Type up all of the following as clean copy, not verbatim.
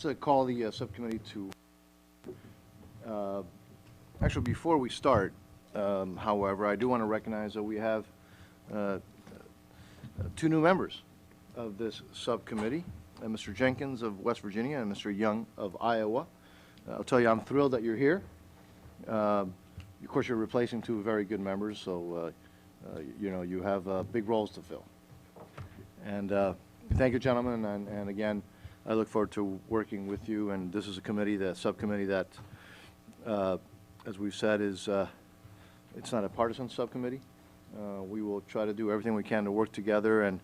Let's call the subcommittee to, actually before we start, however, I do want to recognize that we have two new members of this subcommittee, Mr. Jenkins of West Virginia and Mr. Young of Iowa. I'll tell you, I'm thrilled that you're here. Of course, you're replacing two very good members, so you know, you have big roles to fill. And thank you, gentlemen, and again, I look forward to working with you. And this is a committee, the subcommittee that, as we've said, is it's not a partisan subcommittee. We will try to do everything we can to work together, and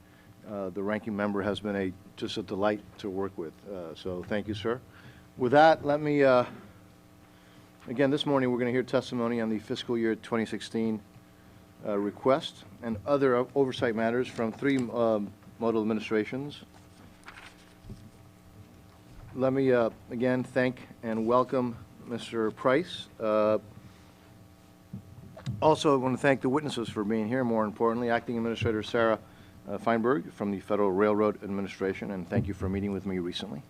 the ranking member has been just a delight to work with. So thank you, sir. With that, let me, again, this morning we're going to hear testimony on the fiscal year 2016 request and other oversight matters from three modal administrations. Let me again thank and welcome Mr. Price. Also, I want to thank the witnesses for being here. More importantly, Acting Administrator Sarah Feinberg from the Federal Railroad Administration, and thank you for meeting with me recently.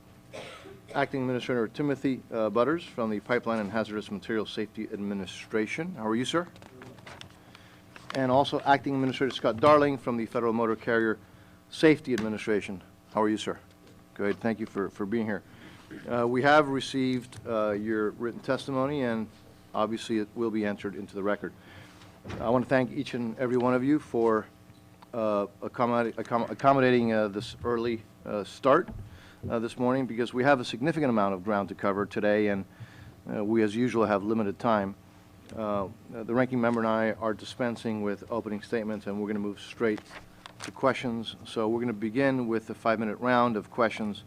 Acting Administrator Timothy Butters from the Pipeline and Hazardous Materials Safety Administration. How are you, sir? And also Acting Administrator Scott Darling from the Federal Motor Carrier Safety Administration. How are you, sir? Good. Thank you for being here. We have received your written testimony, and obviously it will be entered into the record. I want to thank each and every one of you for accommodating this early start this morning, because we have a significant amount of ground to cover today, and we, as usual, have limited time. The ranking member and I are dispensing with opening statements, and we're going to move straight to questions. So we're going to begin with the 5-minute round of questions.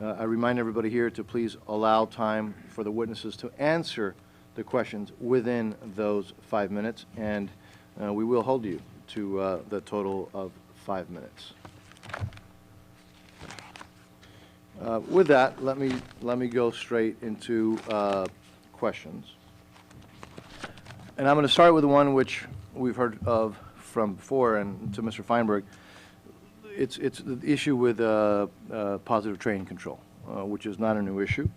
I remind everybody here to please allow time for the witnesses to answer the questions within those 5 minutes, and we will hold you to the total of 5 minutes. With that, let me go straight into questions, and I'm going to start with the one which we've heard of from before, and to Mr. Feinberg. It's the issue with positive train control, which is not a new issue.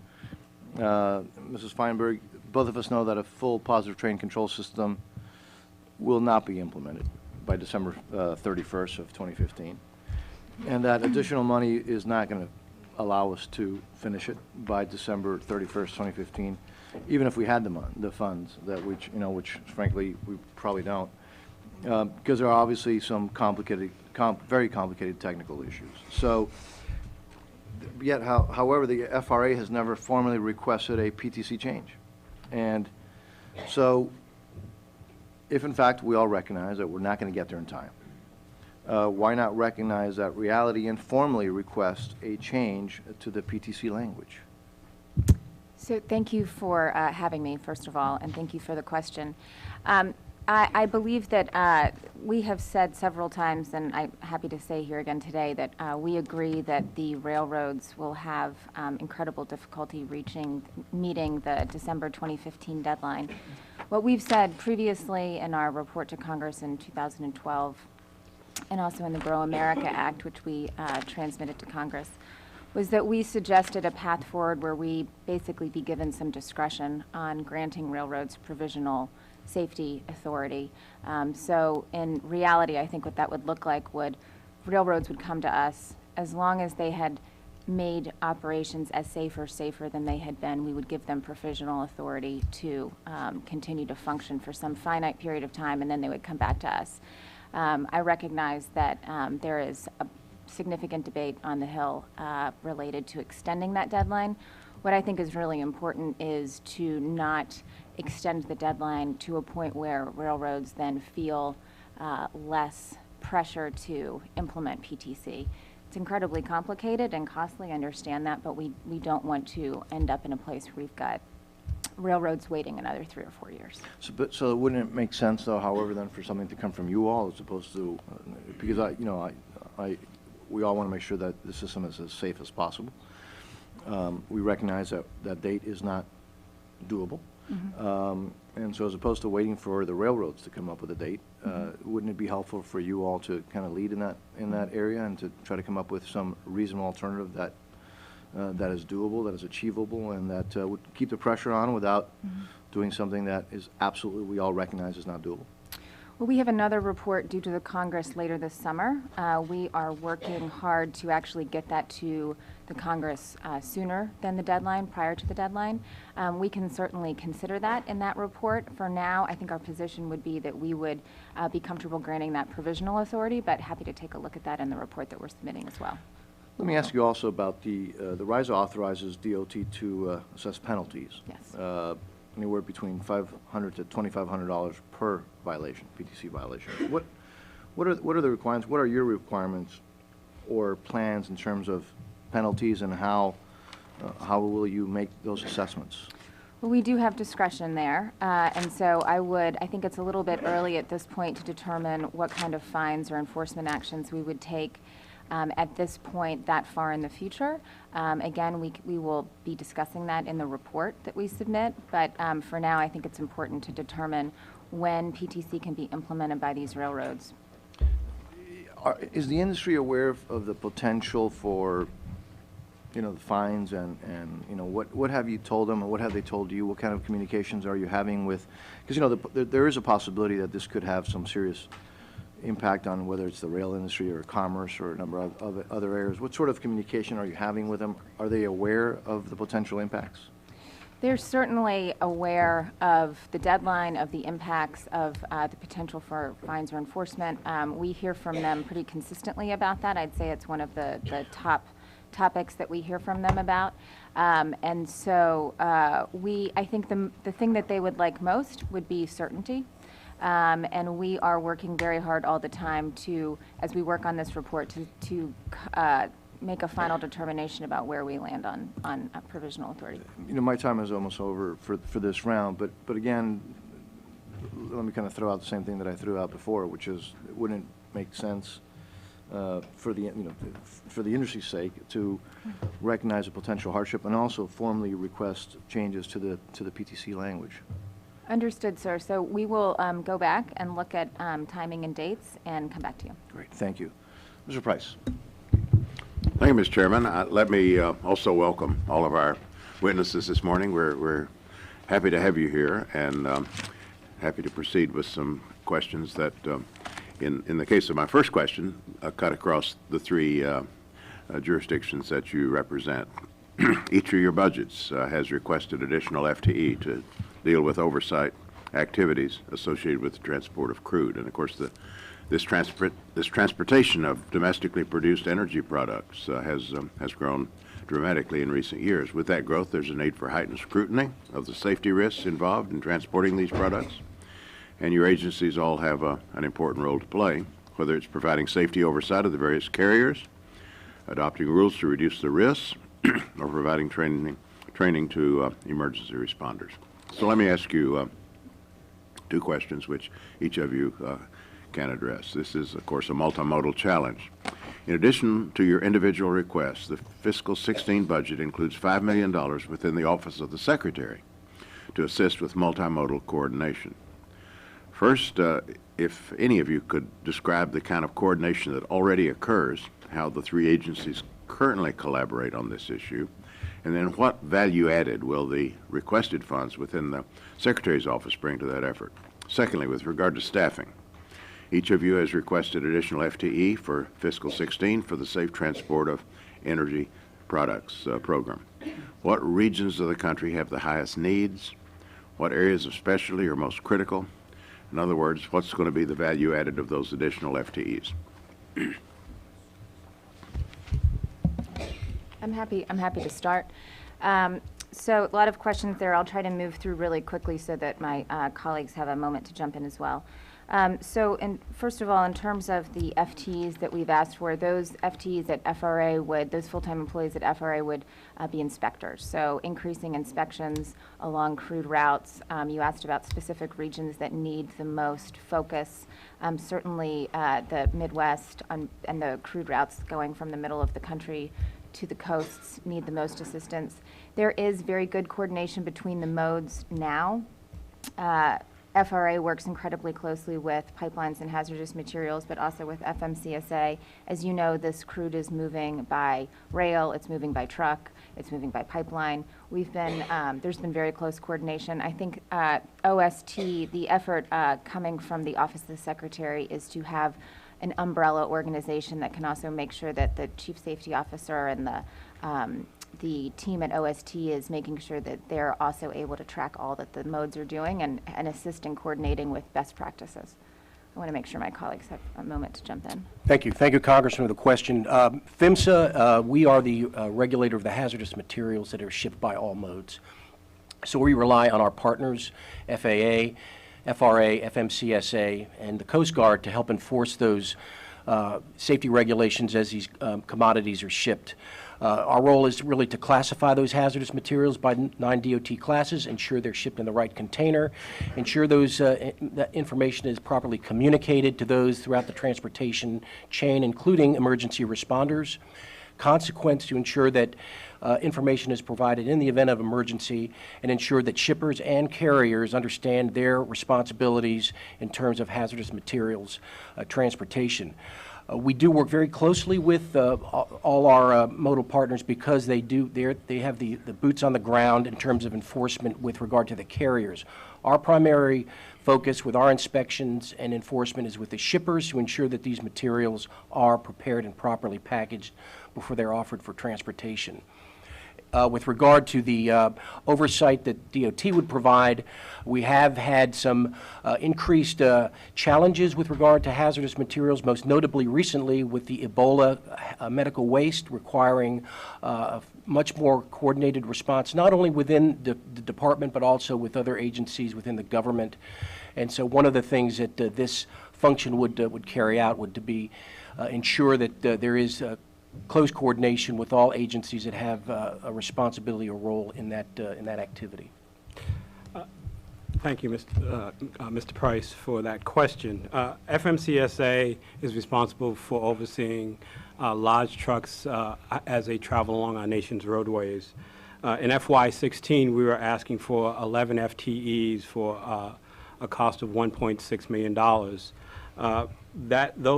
Mrs. Feinberg, both of us know that a full positive train control system will not be implemented by December 31st of 2015, and that additional money is not going to allow us to finish it by December 31st, 2015, even if we had the funds that which frankly we probably don't, because there are obviously some very complicated technical issues. So, yet, however, the FRA has never formally requested a PTC change, and so if in fact we all recognize that we're not going to get there in time, why not recognize that reality and formally request a change to the PTC language? So thank you for having me, first of all, and thank you for the question. I believe that we have said several times, and I'm happy to say here again today, that we agree that the railroads will have incredible difficulty meeting the December 2015 deadline. What we've said previously in our report to Congress in 2012, and also in the Grow America Act, which we transmitted to Congress, was that we suggested a path forward where we basically be given some discretion on granting railroads provisional safety authority. So in reality, I think what that would look like railroads would come to us as long as they had made operations as safer than they had been. We would give them provisional authority to continue to function for some finite period of time, and then they would come back to us. I recognize that there is a significant debate on the Hill related to extending that deadline. What I think is really important is to not extend the deadline to a point where railroads then feel less pressure to implement PTC. It's incredibly complicated and costly, I understand that, but we don't want to end up in a place where we've got railroads waiting another 3 or 4 years. So wouldn't it make sense, though, however, then for something to come from you all as opposed to, because we all want to make sure that the system is as safe as possible. We recognize that that date is not doable. Mm-hmm. And so as opposed to waiting for the railroads to come up with a date, wouldn't it be helpful for you all to kind of lead in that area and to try to come up with some reasonable alternative that that is doable, that is achievable, and that would keep the pressure on without doing something that is absolutely, we all recognize is not doable? Well, we have another report due to the Congress later this summer. We are working hard to actually get that to the Congress sooner than the deadline, prior to the deadline. We can certainly consider that in that report. For now, I think our position would be that we would be comfortable granting that provisional authority, but happy to take a look at that in the report that we're submitting as well. Let me ask you also about the RISA authorizes DOT to assess penalties. Yes. Anywhere between $500 to $2,500 per violation, PTC violation. What are the requirements? What are your requirements or plans in terms of penalties, and how will you make those assessments? Well, we do have discretion there, and so I think it's a little bit early at this point to determine what kind of fines or enforcement actions we would take at this point that far in the future. Again, we will be discussing that in the report that we submit, but for now, I think it's important to determine when PTC can be implemented by these railroads. Is the industry aware of the potential for, the fines, and what have you told them, or what have they told you? What kind of communications are you having with, because there is a possibility that this could have some serious impact on whether it's the rail industry or commerce or a number of other areas. What sort of communication are you having with them? Are they aware of the potential impacts? They're certainly aware of the deadline, of the impacts, of the potential for fines or enforcement. We hear from them pretty consistently about that. I'd say it's one of the top topics that we hear from them about. And so I think the thing that they would like most would be certainty. And we are working very hard all the time to, as we work on this report, to make a final determination about where we land on a provisional authority. My time is almost over for this round, but again, let me kind of throw out the same thing that I threw out before, which is it wouldn't make sense for the industry's sake to recognize a potential hardship and also formally request changes to the PTC language. Understood, sir. So we will go back and look at timing and dates and come back to you. Great, thank you. Mr. Price. Thank you, Mr. Chairman. Let me also welcome all of our witnesses this morning. We're happy to have you here, and happy to proceed with some questions that, in the case of my first question, cut across the three jurisdictions that you represent. Each of your budgets has requested additional FTE to deal with oversight activities associated with the transport of crude. And of course, this transportation of domestically produced energy products has grown dramatically in recent years. With that growth, there's a need for heightened scrutiny of the safety risks involved in transporting these products. And your agencies all have an important role to play, whether it's providing safety oversight of the various carriers, adopting rules to reduce the risks, or providing training to emergency responders. So let me ask you two questions which each of you can address. This is, of course, a multimodal challenge. In addition to your individual requests, the fiscal 16 budget includes $5 million within the Office of the Secretary to assist with multimodal coordination. First, if any of you could describe the kind of coordination that already occurs, how the three agencies currently collaborate on this issue, and then what value added will the requested funds within the Secretary's office bring to that effort? Secondly, with regard to staffing, each of you has requested additional FTE for fiscal 16 for the Safe Transport of Energy Products program. What regions of the country have the highest needs? What areas of specialty are most critical? In other words, what's going to be the value added of those additional FTEs? I'm happy to start. So a lot of questions there. I'll try to move through really quickly so that my colleagues have a moment to jump in as well. First of all, in terms of the FTEs that we've asked for, those FTEs at FRA those full-time employees at FRA would be inspectors. So increasing inspections along crude routes. You asked about specific regions that need the most focus. Certainly the Midwest and the crude routes going from the middle of the country to the coasts need the most assistance. There is very good coordination between the modes now. FRA works incredibly closely with pipelines and hazardous materials, but also with FMCSA. As you know, this crude is moving by rail, it's moving by truck, it's moving by pipeline. We've been, there's been very close coordination. I think OST, the effort coming from the Office of the Secretary is to have an umbrella organization that can also make sure that the Chief Safety Officer and the team at OST is making sure that they're also able to track all that the modes are doing and assist in coordinating with best practices. I want to make sure my colleagues have a moment to jump in. Thank you. Thank you, Congressman, for the question. FMCSA, we are the regulator of the hazardous materials that are shipped by all modes. So we rely on our partners, FAA, FRA, FMCSA, and the Coast Guard to help enforce those safety regulations as these commodities are shipped. Our role is really to classify those hazardous materials by 9 DOT classes, ensure they're shipped in the right container, ensure that information is properly communicated to those throughout the transportation chain, including emergency responders. Consequence to ensure that information is provided in the event of emergency, and ensure that shippers and carriers understand their responsibilities in terms of hazardous materials transportation. We do work very closely with all our modal partners because they have the boots on the ground in terms of enforcement with regard to the carriers. Our primary focus with our inspections and enforcement is with the shippers to ensure that these materials are prepared and properly packaged before they're offered for transportation. With regard to the oversight that DOT would provide, we have had some increased challenges with regard to hazardous materials, most notably recently with the Ebola medical waste requiring a much more coordinated response, not only within the department, but also with other agencies within the government. And so one of the things that this function would carry out would be ensure that there is close coordination with all agencies that have a responsibility or role in that activity. Thank you, Mr. Price, for that question. FMCSA is responsible for overseeing large trucks as they travel along our nation's roadways. In FY16, we were asking for 11 FTEs for a cost of $1.6 million. Those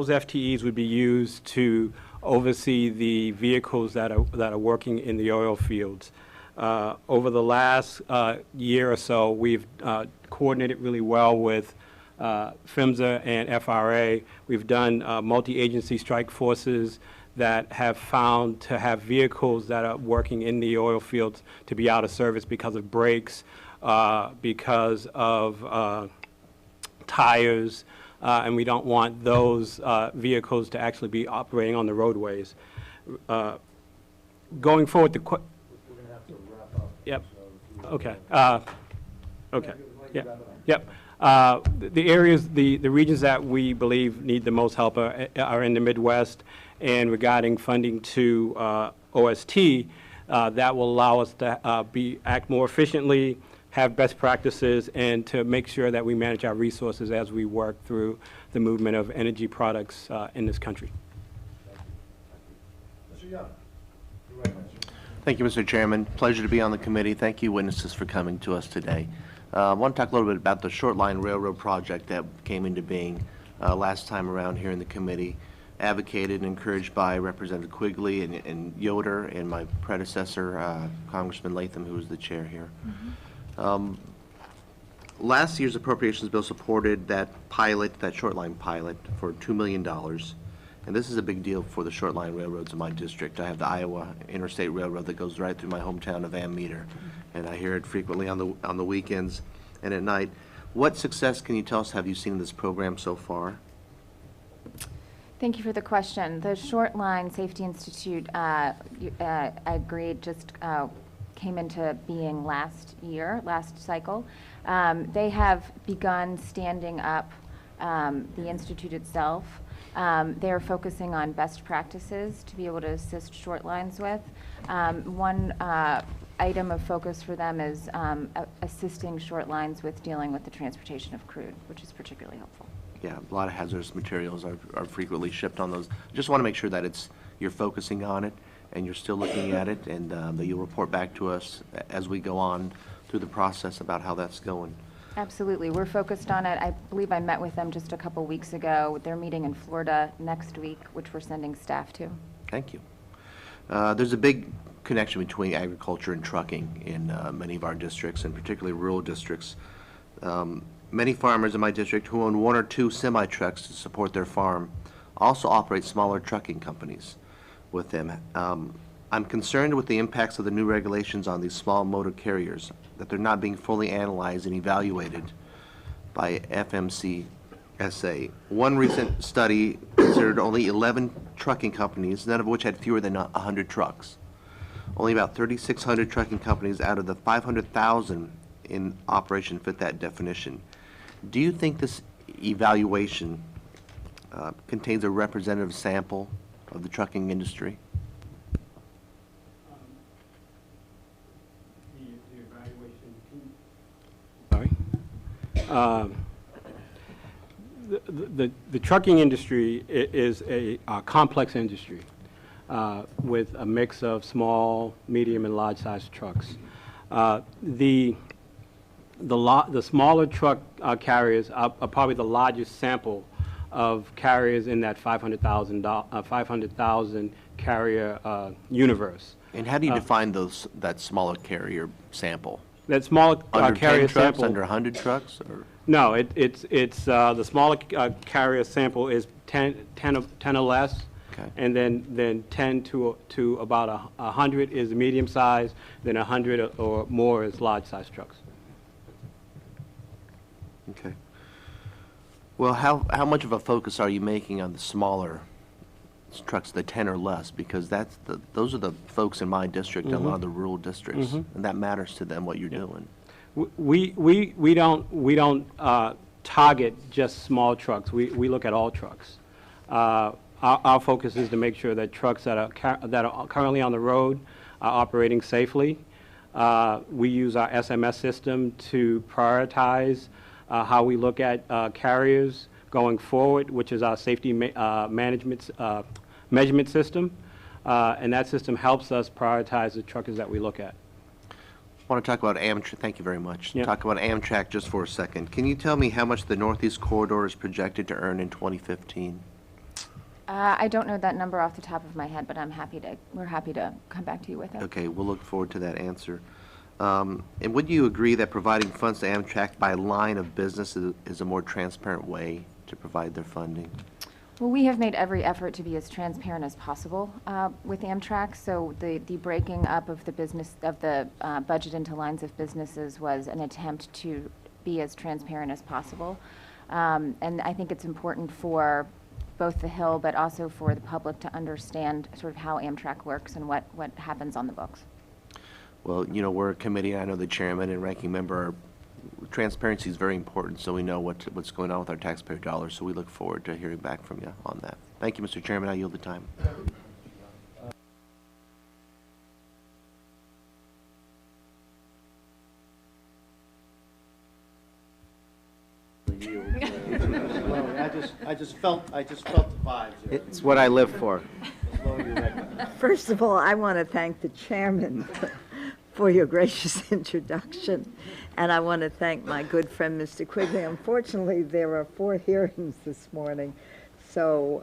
FTEs would be used to oversee the vehicles that are working in the oil fields. Over the last year or so, we've coordinated really well with FMCSA and FRA. We've done multi-agency strike forces that have found to have vehicles that are working in the oil fields to be out of service because of brakes, because of tires, and we don't want those vehicles to actually be operating on the roadways. Going forward, we're going to have to wrap up. Yep. Okay. Okay. Yep. Yep. The areas, the regions that we believe need the most help are in the Midwest, and regarding funding to OST, that will allow us to act more efficiently, have best practices, and to make sure that we manage our resources as we work through the movement of energy products in this country. Mr. Young. Thank you, Mr. Chairman. Pleasure to be on the committee. Thank you, witnesses, for coming to us today. I want to talk a little bit about the Shortline Railroad project that came into being last time around here in the committee, advocated and encouraged by Representative Quigley and Yoder and my predecessor, Congressman Latham, who was the chair here. Mm-hmm. Last year's appropriations bill supported that pilot, that Shortline pilot, for $2 million. And this is a big deal for the Shortline railroads in my district. I have the Iowa Interstate Railroad that goes right through my hometown of Van Meter, and I hear it frequently on the weekends and at night. What success can you tell us have you seen in this program so far? Thank you for the question. The Shortline Safety Institute, I agreed, just came into being last cycle. They have begun standing up the Institute itself. They're focusing on best practices to be able to assist Shortlines with. One item of focus for them is assisting Shortlines with dealing with the transportation of crude, which is particularly helpful. Yeah, a lot of hazardous materials are frequently shipped on those. Just want to make sure that you're focusing on it and you're still looking at it, and that you'll report back to us as we go on through the process about how that's going. Absolutely. We're focused on it. I believe I met with them just a couple weeks ago. They're meeting in Florida next week, which we're sending staff to. Thank you. There's a big connection between agriculture and trucking in many of our districts, and particularly rural districts. Many farmers in my district who own 1 or 2 semi-trucks to support their farm also operate smaller trucking companies with them. I'm concerned with the impacts of the new regulations on these small motor carriers, that they're not being fully analyzed and evaluated by FMCSA. One recent study considered only 11 trucking companies, none of which had fewer than 100 trucks. Only about 3,600 trucking companies out of the 500,000 in operation fit that definition. Do you think this evaluation contains a representative sample of the trucking industry? Sorry. The trucking industry is a complex industry with a mix of small, medium, and large-sized trucks. The smaller truck carriers are probably the largest sample of carriers in that 500,000 carrier universe. And how do you define that smaller carrier sample? That smaller Under carrier 10 trucks, sample. under 100 trucks? Or? No, it's the smaller carrier sample is 10 or less. Okay. And then 10 to about 100 is medium size, then 100 or more is large size trucks. Okay. Well, how much of a focus are you making on the smaller trucks, the 10 or less? Because those are the folks in my district and a lot of the rural districts, and that matters to them what you're doing. We don't target just small trucks. We look at all trucks. Our focus is to make sure that trucks that are currently on the road are operating safely. We use our SMS system to prioritize how we look at carriers going forward, which is our safety management measurement system, and that system helps us prioritize the truckers that we look at. I want to talk about Amtrak. Thank you very much. Yeah. Talk about Amtrak just for a second. Can you tell me how much the Northeast Corridor is projected to earn in 2015? I don't know that number off the top of my head, but we're happy to come back to you with it. Okay, we'll look forward to that answer. And would you agree that providing funds to Amtrak by line of business is a more transparent way to provide their funding? Well, we have made every effort to be as transparent as possible with Amtrak. So the breaking up of the budget into lines of businesses was an attempt to be as transparent as possible. And I think it's important for both the Hill, but also for the public to understand sort of how Amtrak works and what happens on the books. Well, you know, we're a committee, I know the chairman and ranking member, transparency is very important, so we know what's going on with our taxpayer dollars, so we look forward to hearing back from you on that. Thank you, Mr. Chairman. I yield the time. I just felt the vibes. It's what I live for. First of all, I want to thank the chairman for your gracious introduction, and I want to thank my good friend, Mr. Quigley. Unfortunately, there are 4 hearings this morning, so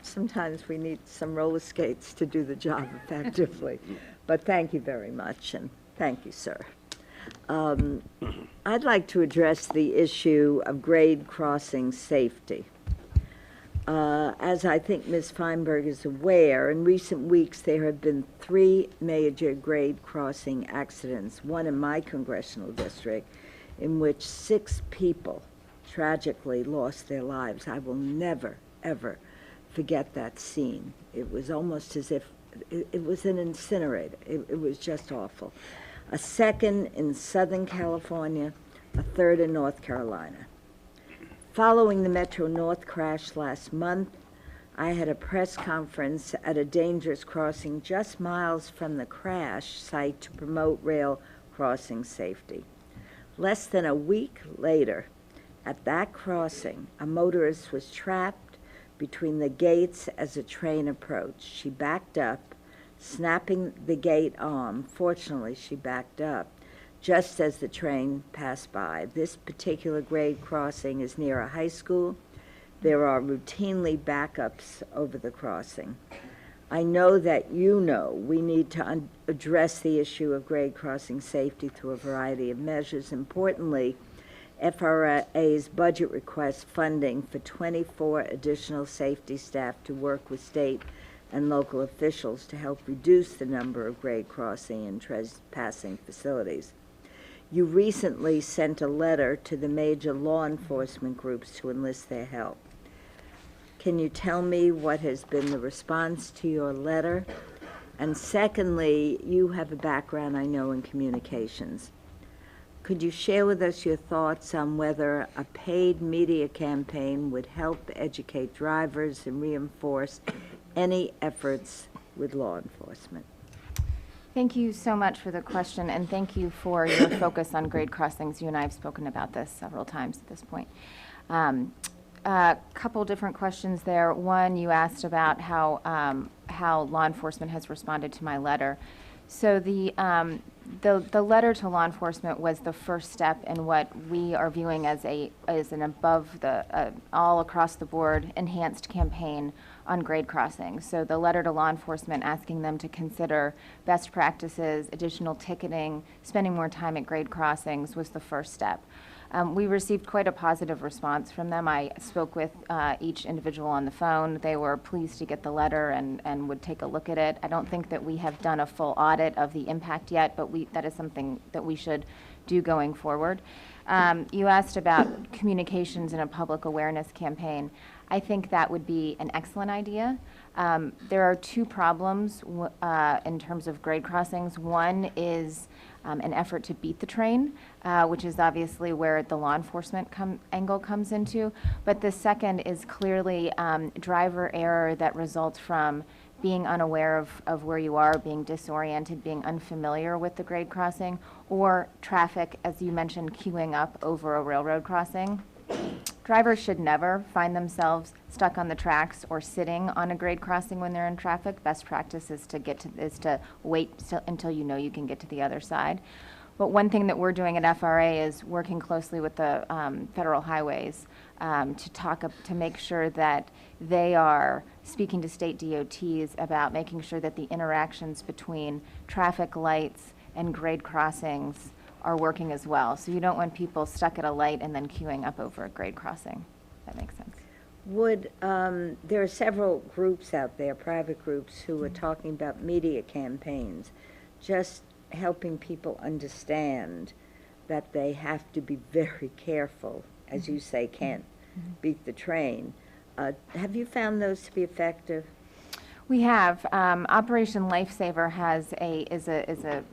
sometimes we need some roller skates to do the job effectively. But thank you very much, and thank you, sir. I'd like to address the issue of grade crossing safety. As I think Ms. Feinberg is aware, in recent weeks there have been 3 major grade crossing accidents, one in my congressional district, in which 6 people tragically lost their lives. I will never, ever forget that scene. It was almost as if it was an incinerator. It was just awful. A second in Southern California, a third in North Carolina. Following the Metro North crash last month, I had a press conference at a dangerous crossing just miles from the crash site to promote rail crossing safety. Less than a week later, at that crossing, a motorist was trapped between the gates as a train approached. She backed up, snapping the gate arm. Fortunately, she backed up. just as the train passed by. This particular grade crossing is near a high school. There are routinely backups over the crossing. I know that we need to address the issue of grade crossing safety through a variety of measures. Importantly, FRA's budget requests funding for 24 additional safety staff to work with state and local officials to help reduce the number of grade crossing and trespassing facilities. You recently sent a letter to the major law enforcement groups to enlist their help. Can you tell me what has been the response to your letter? And secondly, you have a background, I know, in communications. Could you share with us your thoughts on whether a paid media campaign would help educate drivers and reinforce any efforts with law enforcement? Thank you so much for the question, and thank you for your focus on grade crossings. You and I have spoken about this several times at this point. A couple different questions there. One, you asked about how law enforcement has responded to my letter. So the letter to law enforcement was the first step in what we are viewing as an above the all across the board enhanced campaign on grade crossings. So the letter to law enforcement asking them to consider best practices, additional ticketing, spending more time at grade crossings was the first step. We received quite a positive response from them. I spoke with each individual on the phone. They were pleased to get the letter and would take a look at it. I don't think that we have done a full audit of the impact yet, but that is something that we should do going forward. You asked about communications and a public awareness campaign. I think that would be an excellent idea. There are two problems in terms of grade crossings. One is an effort to beat the train, which is obviously where the law enforcement angle comes into. But the second is clearly driver error that results from being unaware of where you are, being disoriented, being unfamiliar with the grade crossing, or traffic, as you mentioned, queuing up over a railroad crossing. Drivers should never find themselves stuck on the tracks or sitting on a grade crossing when they're in traffic. Best practice is to wait until you know you can get to the other side. But one thing that we're doing at FRA is working closely with the federal highways to make sure that they are speaking to state DOTs about making sure that the interactions between traffic lights and grade crossings are working as well. So you don't want people stuck at a light and then queuing up over a grade crossing. That makes sense. There are several groups out there, private groups, who are talking about media campaigns, just helping people understand that they have to be very careful, as you say, can't beat the train. Have you found those to be effective? We have. Operation Lifesaver is a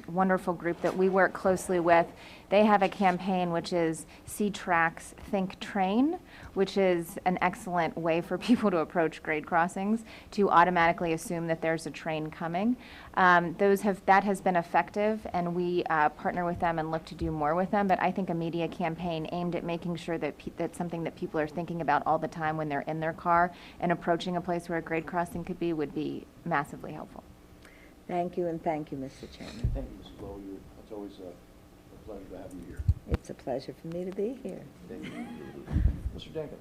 wonderful group that we work closely with. They have a campaign which is See Tracks, Think Train, which is an excellent way for people to approach grade crossings, to automatically assume that there's a train coming. That has been effective, and we partner with them and look to do more with them. But I think a media campaign aimed at making sure that that's something that people are thinking about all the time when they're in their car and approaching a place where a grade crossing could be would be massively helpful. Thank you, and thank you, Mr. Chairman. Thank you, Mrs. Lowe. It's always a pleasure to have you here. It's a pleasure for me to be here. Thank you. Mr. Jenkins.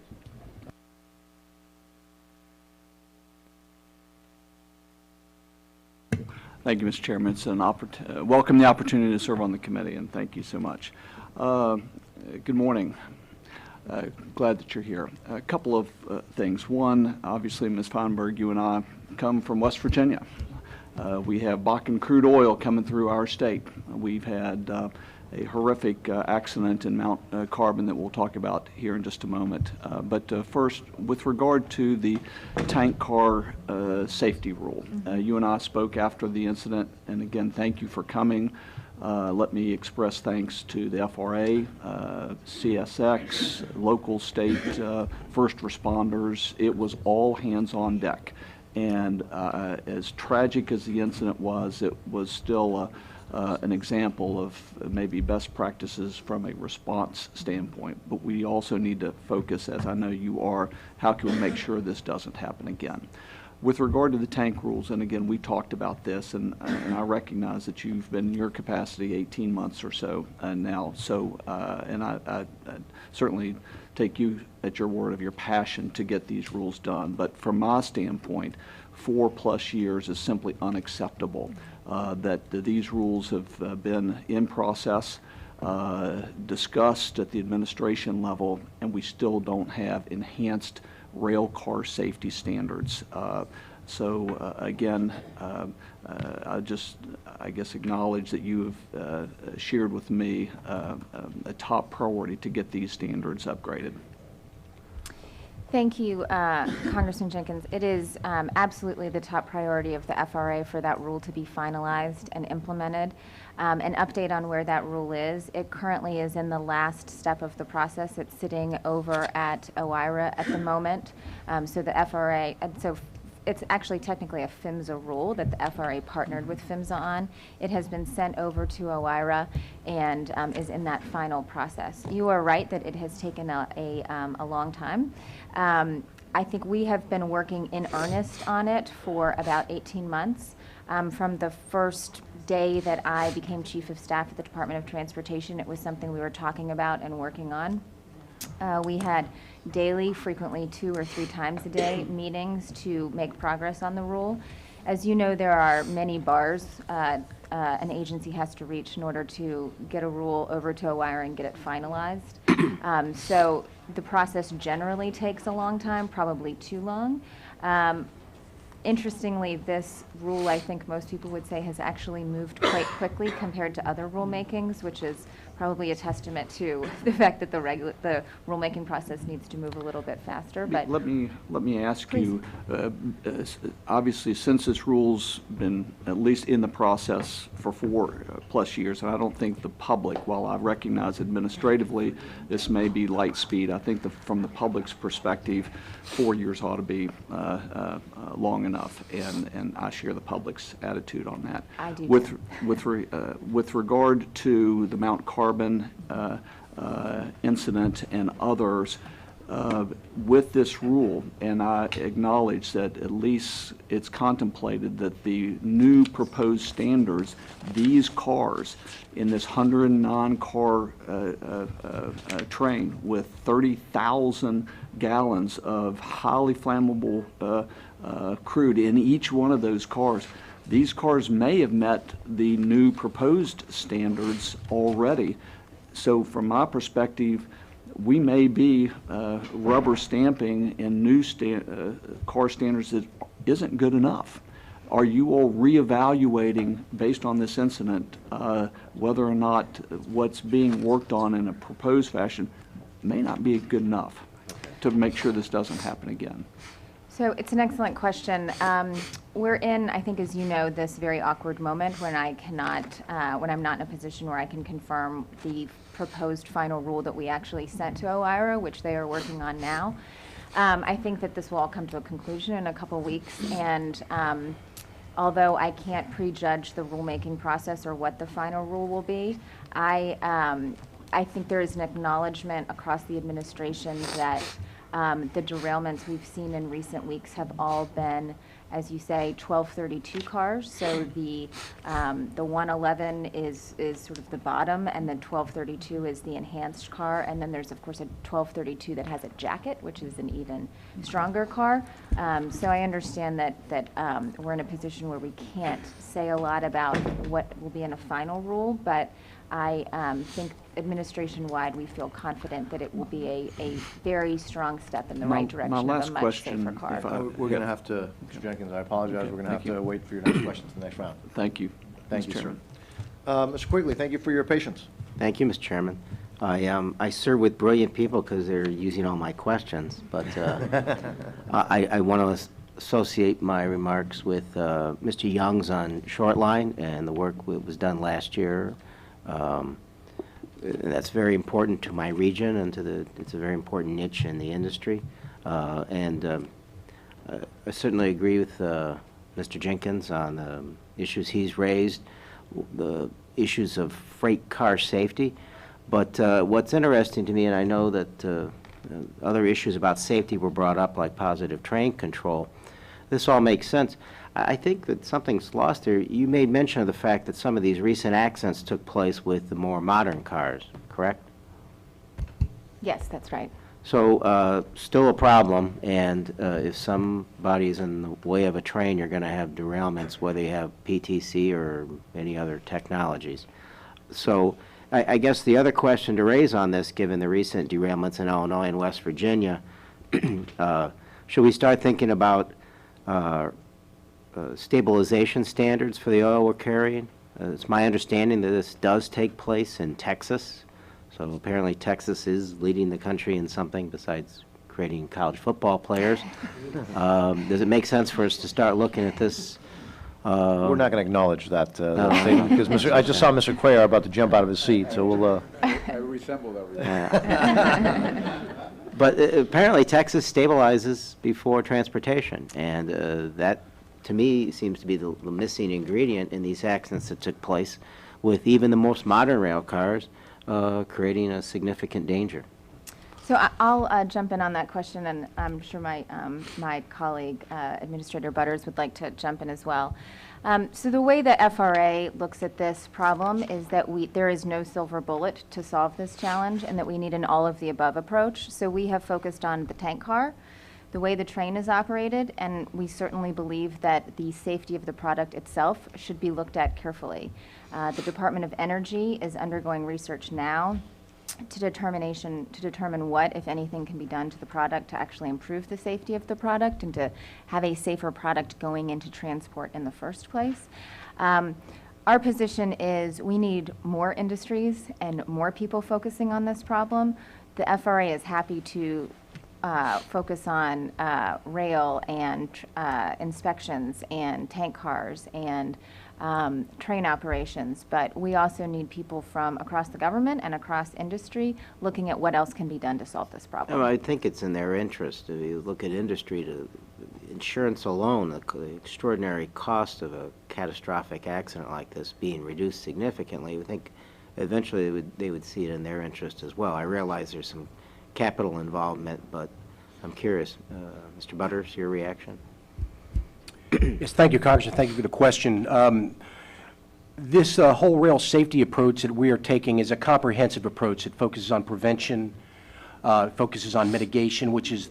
Thank you, Mr. Chairman. It's an welcome the opportunity to serve on the committee, and thank you so much. Good morning. Glad that you're here. A couple of things. One, obviously, Ms. Feinberg, you and I come from West Virginia. We have Bakken crude oil coming through our state. We've had a horrific accident in Mount Carbon that we'll talk about here in just a moment. But first, with regard to the tank car safety rule, you and I spoke after the incident, and again, thank you for coming. Let me express thanks to the FRA, CSX, local, state, first responders. It was all hands on deck. And as tragic as the incident was, it was still an example of maybe best practices from a response standpoint. But we also need to focus, as I know you are, how can we make sure this doesn't happen again? With regard to the tank rules, and again, we talked about this, and I recognize that you've been in your capacity 18 months or so now. So, and I certainly take you at your word of your passion to get these rules done. But from my standpoint, 4+ years is simply unacceptable. That these rules have been in process, discussed at the administration level, and we still don't have enhanced rail car safety standards. Again, I guess acknowledge that you have shared with me a top priority to get these standards upgraded. Thank you, Congressman Jenkins. It is absolutely the top priority of the FRA for that rule to be finalized and implemented. An update on where that rule is. It currently is in the last step of the process. It's sitting over at OIRA at the moment. So the FRA, so it's actually technically a FMCSA rule that the FRA partnered with FMCSA on. It has been sent over to OIRA and is in that final process. You are right that it has taken a long time. I think we have been working in earnest on it for about 18 months. From the first day that I became Chief of Staff at the Department of Transportation, it was something we were talking about and working on. We had daily, frequently 2 or 3 times a day, meetings to make progress on the rule. As you know, there are many bars an agency has to reach in order to get a rule over to OIRA and get it finalized. So the process generally takes a long time, probably too long. Interestingly, this rule, I think most people would say, has actually moved quite quickly compared to other rulemakings, which is probably a testament to the fact that the rulemaking process needs to move a little bit faster. But let me ask you, obviously, since this rule's been at least in the process for 4+ years, and I don't think the public, while I recognize administratively this may be light speed, I think from the public's perspective, 4 years ought to be long enough, and I share the public's attitude on that. I do. With regard to the Mount Carbon incident and others, with this rule, and I acknowledge that at least it's contemplated that the new proposed standards, these cars in this 109-car train with 30,000 gallons of highly flammable crude in each one of those cars, these cars may have met the new proposed standards already. So from my perspective, we may be rubber stamping in new car standards that isn't good enough. Are you all reevaluating, based on this incident, whether or not what's being worked on in a proposed fashion may not be good enough to make sure this doesn't happen again? So it's an excellent question. We're in, I think, as you know, this very awkward moment when I cannot, when I'm not in a position where I can confirm the proposed final rule that we actually sent to OIRA, which they are working on now. I think that this will all come to a conclusion in a couple weeks, and although I can't prejudge the rulemaking process or what the final rule will be, I think there is an acknowledgement across the administration that the derailments we've seen in recent weeks have all been, as you say, 1232 cars. So the 111 is sort of the bottom, and then 1232 is the enhanced car, and then there's of course a 1232 that has a jacket, which is an even stronger car. So I understand that we're in a position where we can't say a lot about what will be in a final rule, but I think administration-wide we feel confident that it will be a very strong step in the right direction of a much safer car. We're going to have to, Mr. Jenkins, I apologize, we're going to have to wait for your next question to the next round. Thank you. Thank you, Mr. sir. Chairman. Mr. Quigley, thank you for your patience. Thank you, Mr. Chairman. I serve with brilliant people because they're using all my questions, but I want to associate my remarks with Mr. Young's on Shortline and the work that was done last year. That's very important to my region and it's a very important niche in the industry. I certainly agree with Mr. Jenkins on the issues he's raised, the issues of freight car safety. But what's interesting to me, and I know that other issues about safety were brought up, like positive train control, this all makes sense. I think that something's lost here. You made mention of the fact that some of these recent accidents took place with the more modern cars, correct? Yes, that's right. So still a problem, and if somebody's in the way of a train, you're going to have derailments, whether you have PTC or any other technologies. So I guess the other question to raise on this, given the recent derailments in Illinois and West Virginia, should we start thinking about stabilization standards for the oil we're carrying? It's my understanding that this does take place in Texas. So apparently Texas is leading the country in something besides creating college football players. Does it make sense for us to start looking at this? We're not going to acknowledge that No. statement, because I just saw Mr. Cuellar about to jump out of his seat, so we'll... I resemble everything. But apparently Texas stabilizes before transportation, and that, to me, seems to be the missing ingredient in these accidents that took place with even the most modern rail cars creating a significant danger. So I'll jump in on that question, and I'm sure my colleague, Administrator Butters, would like to jump in as well. So the way the FRA looks at this problem is that there is no silver bullet to solve this challenge, and that we need an all-of-the-above approach. So we have focused on the tank car, the way the train is operated, and we certainly believe that the safety of the product itself should be looked at carefully. The Department of Energy is undergoing research now to determine what, if anything, can be done to the product to actually improve the safety of the product and to have a safer product going into transport in the first place. Our position is we need more industries and more people focusing on this problem. The FRA is happy to focus on rail and inspections and tank cars and train operations, but we also need people from across the government and across industry looking at what else can be done to solve this problem. I think it's in their interest. If you look at industry, to insurance alone, the extraordinary cost of a catastrophic accident like this being reduced significantly, I think eventually they would see it in their interest as well. I realize there's some capital involvement, but I'm curious. Mr. Butters, your reaction? Yes, thank you, Congressman. Thank you for the question. This whole rail safety approach that we are taking is a comprehensive approach. It focuses on prevention, focuses on mitigation, which is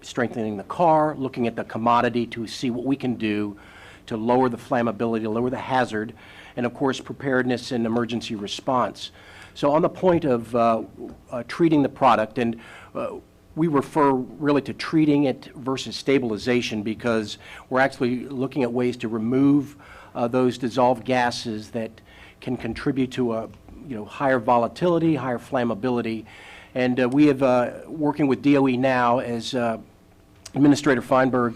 strengthening the car, looking at the commodity to see what we can do to lower the flammability, to lower the hazard, and of course preparedness and emergency response. So on the point of treating the product, and we refer really to treating it versus stabilization, because we're actually looking at ways to remove those dissolved gases that can contribute to a higher volatility, higher flammability. And we have, working with DOE now, as Administrator Feinberg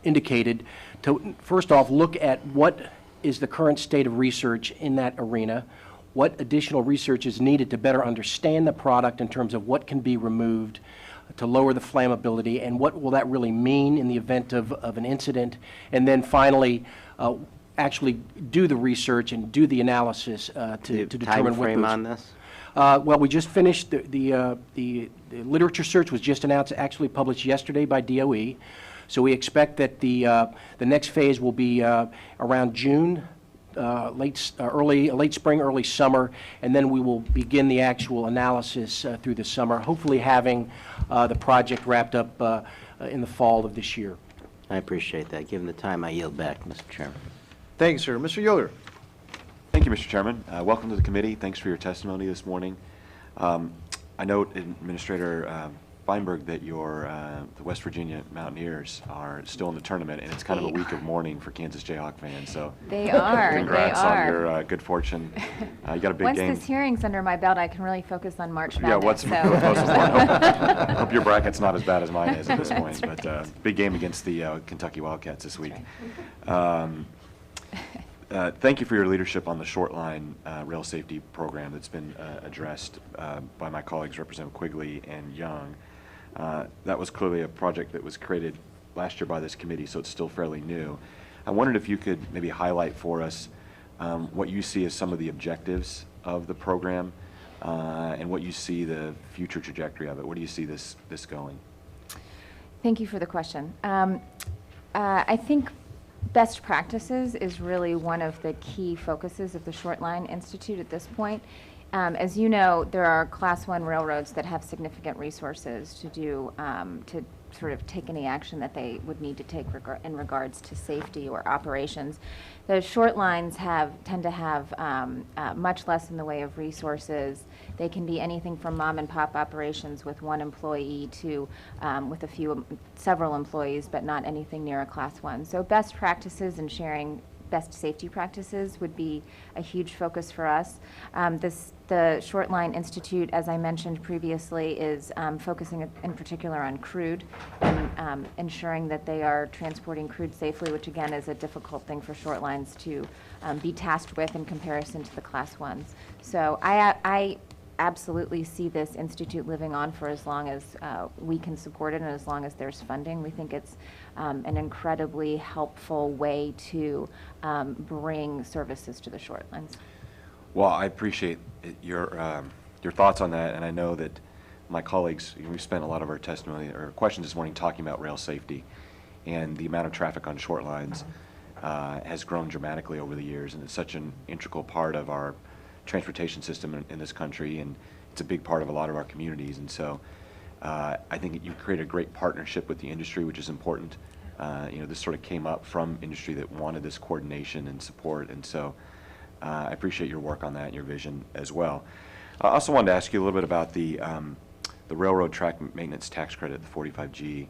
indicated, to first off look at what is the current state of research in that arena, what additional research is needed to better understand the product in terms of what can be removed to lower the flammability, and what will that really mean in the event of an incident, and then finally actually do the research and do the analysis to determine what time frame on this? Well, we just finished the literature search was just announced, actually published yesterday by DOE. So we expect that the next phase will be around June, late spring, early summer, and then we will begin the actual analysis through the summer, hopefully having the project wrapped up in the fall of this year. I appreciate that. Given the time, I yield back, Mr. Chairman. Thank you, sir. Mr. Yoder. Thank you, Mr. Chairman. Welcome to the committee. Thanks for your testimony this morning. I note, Administrator Feinberg, that the West Virginia Mountaineers are still in the tournament, and it's kind of a week of mourning for Kansas Jayhawk fans. So They are. congrats they are. on your good fortune. You got a big Once game. this hearing's under my belt, I can really focus on March Yeah, Madness. what's most important? Hope your bracket's not as bad as mine is at this point. But big game against the Kentucky Wildcats this week. Thank you for your leadership on the Shortline rail safety program that's been addressed by my colleagues, Representative Quigley and Young. That was clearly a project that was created last year by this committee, so it's still fairly new. I wondered if you could maybe highlight for us what you see as some of the objectives of the program and what you see the future trajectory of it. Where do you see this going? Thank you for the question. I think best practices is really one of the key focuses of the Shortline Institute at this point. As you know, there are Class 1 railroads that have significant resources to do, to sort of take any action that they would need to take in regards to safety or operations. The short lines tend to have much less in the way of resources. They can be anything from mom and pop operations with one employee to with several employees, but not anything near a Class 1. So best practices and sharing best safety practices would be a huge focus for us. The Shortline Institute, as I mentioned previously, is focusing in particular on crude and ensuring that they are transporting crude safely, which again is a difficult thing for short lines to be tasked with in comparison to the Class 1s. So I absolutely see this institute living on for as long as we can support it and as long as there's funding. We think it's an incredibly helpful way to bring services to the short lines. Well, I appreciate your thoughts on that, and I know that my colleagues, we've spent a lot of our testimony or questions this morning talking about rail safety, and the amount of traffic on short lines has grown dramatically over the years, and it's such an integral part of our transportation system in this country, and it's a big part of a lot of our communities. And so I think you create a great partnership with the industry, which is important. This sort of came up from industry that wanted this coordination and support, and so I appreciate your work on that and your vision as well. I also wanted to ask you a little bit about the railroad track maintenance tax credit, the 45G.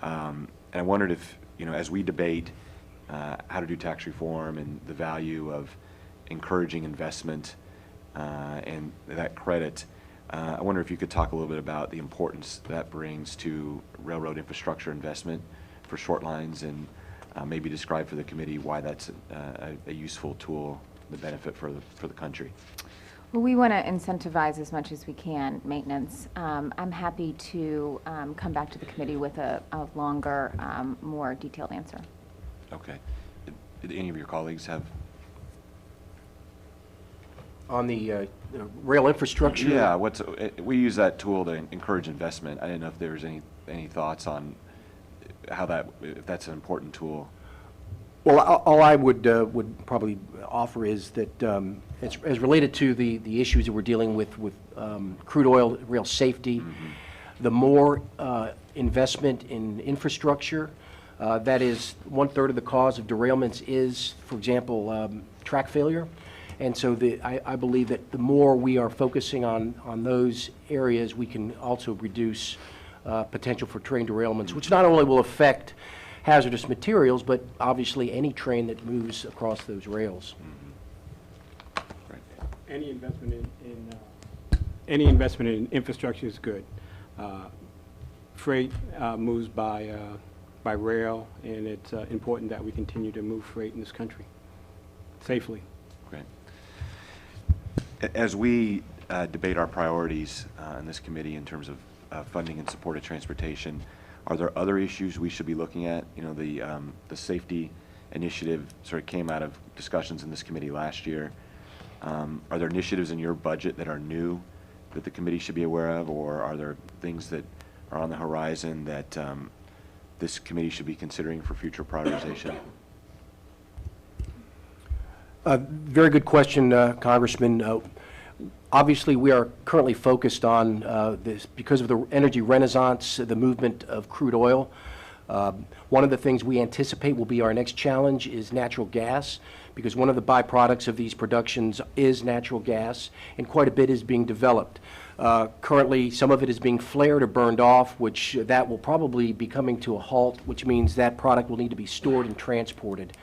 And I wondered if, as we debate how to do tax reform and the value of encouraging investment and that credit, I wonder if you could talk a little bit about the importance that brings to railroad infrastructure investment for short lines, and maybe describe for the committee why that's a useful tool, the benefit for the country. Well, we want to incentivize as much as we can maintenance. I'm happy to come back to the committee with a longer, more detailed answer. Okay. Did any of your colleagues have? On the rail infrastructure? Yeah, we use that tool to encourage investment. I didn't know if there was any thoughts on how if that's an important tool. Well, all I would probably offer is that as related to the issues that we're dealing with crude oil, rail safety, the more investment in infrastructure, that is 1/3 of the cause of derailments is, for example, track failure. And so I believe that the more we are focusing on those areas, we can also reduce potential for train derailments, which not only will affect hazardous materials, but obviously any train that moves across those rails. Right. Any investment in infrastructure is good. Freight moves by rail, and it's important that we continue to move freight in this country safely. Great. As we debate our priorities in this committee in terms of funding and support of transportation, are there other issues we should be looking at? The safety initiative sort of came out of discussions in this committee last year. Are there initiatives in your budget that are new that the committee should be aware of, or are there things that are on the horizon that this committee should be considering for future prioritization? Very good question, Congressman. Obviously, we are currently focused on this because of the energy renaissance, the movement of crude oil. One of the things we anticipate will be our next challenge is natural gas, because one of the byproducts of these productions is natural gas, and quite a bit is being developed. Currently, some of it is being flared or burned off, which that will probably be coming to a halt, which means that product will need to be stored and transported.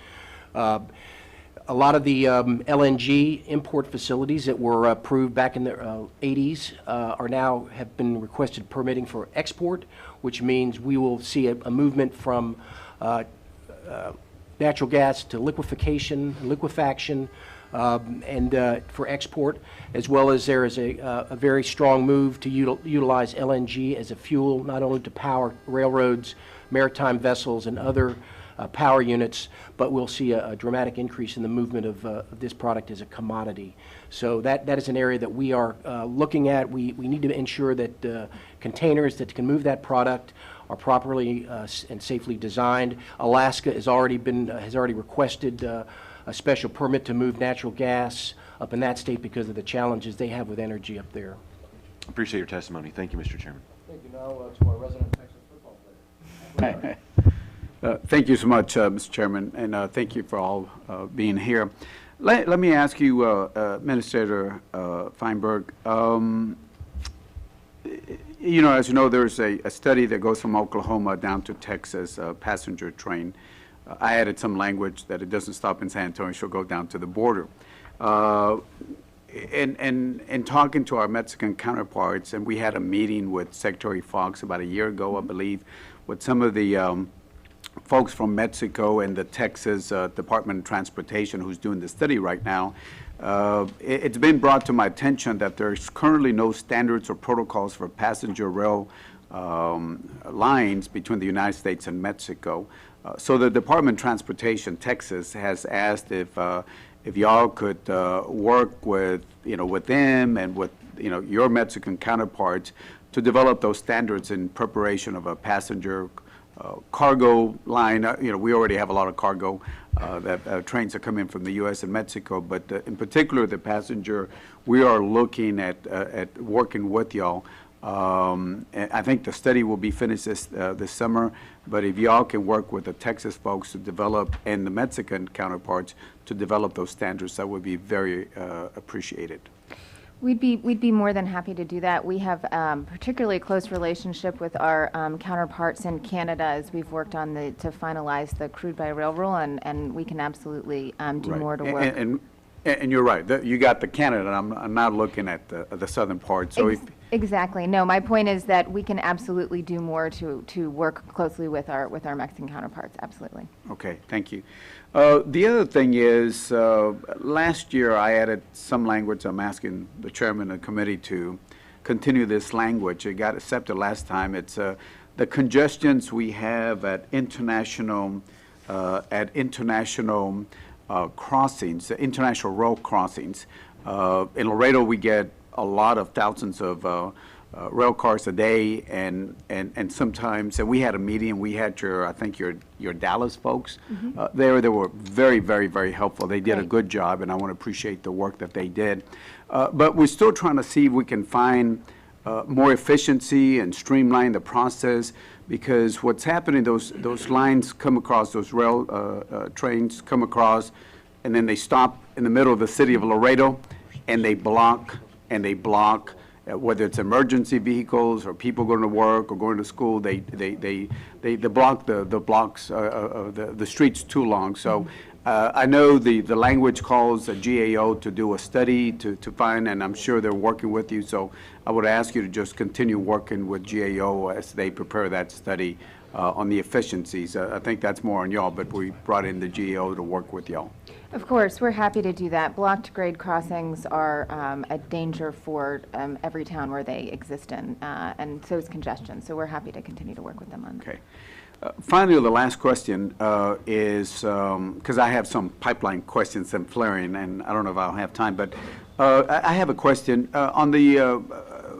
A lot of the LNG import facilities that were approved back in the 80s have been requested permitting for export, which means we will see a movement from natural gas to liquefaction, and for export, as well as there is a very strong move to utilize LNG as a fuel, not only to power railroads, maritime vessels, and other power units, but we'll see a dramatic increase in the movement of this product as a commodity. So that is an area that we are looking at. We need to ensure that containers that can move that product are properly and safely designed. Alaska has already requested a special permit to move natural gas up in that state because of the challenges they have with energy up there. Appreciate your testimony. Thank you, Mr. Chairman. Thank you. Now to our resident Texas football player. Thank you so much, Mr. Chairman, and thank you for all being here. Let me ask you, Administrator Feinberg, as you know, there's a study that goes from Oklahoma down to Texas, a passenger train. I added some language that it doesn't stop in San Antonio, it should go down to the border. In talking to our Mexican counterparts, and we had a meeting with Secretary Fox about a year ago, I believe, with some of the folks from Mexico and the Texas Department of Transportation who's doing the study right now. It's been brought to my attention that there's currently no standards or protocols for passenger rail lines between the United States and Mexico. So the Department of Transportation, Texas, has asked if y'all could work with, with them and with, your Mexican counterparts to develop those standards in preparation of a passenger cargo line. We already have a lot of cargo that trains that come in from the U.S. and Mexico, but in particular the passenger, we are looking at working with y'all. And I think the study will be finished this summer, but if y'all can work with the Texas folks to develop, and the Mexican counterparts to develop those standards, that would be very appreciated. We'd be more than happy to do that. We have particularly close relationship with our counterparts in Canada as we've worked on to finalize the crude by rail rule, and we can absolutely do more to work. And you're right. You got the Canada. I'm not looking at the southern part. So exactly. No, my point is that we can absolutely do more to work closely with our Mexican counterparts. Absolutely. Okay. Thank you. The other thing is, last year I added some language. I'm asking the chairman of the committee to continue this language. It got accepted last time. It's the congestions we have at international crossings, international rail crossings. In Laredo, we get a lot of thousands of rail cars a day, and sometimes, and we had a meeting, we had your Dallas folks there. They were very, very, very helpful. They did a good job, and I want to appreciate the work that they did. But we're still trying to see if we can find more efficiency and streamline the process, because what's happening, those lines come across, those rail trains come across, and then they stop in the middle of the city of Laredo, and they block, whether it's emergency vehicles or people going to work or going to school, they block the streets too long. So I know the language calls a GAO to do a study to find, and I'm sure they're working with you. So I would ask you to just continue working with GAO as they prepare that study on the efficiencies. I think that's more on y'all, but we brought in the GAO to work with y'all. Of course, we're happy to do that. Blocked grade crossings are a danger for every town where they exist in, and so is congestion. So we're happy to continue to work with them on that. Okay. Finally, the last question is, because I have some pipeline questions and flaring, and I don't know if I'll have time, but I have a question. On the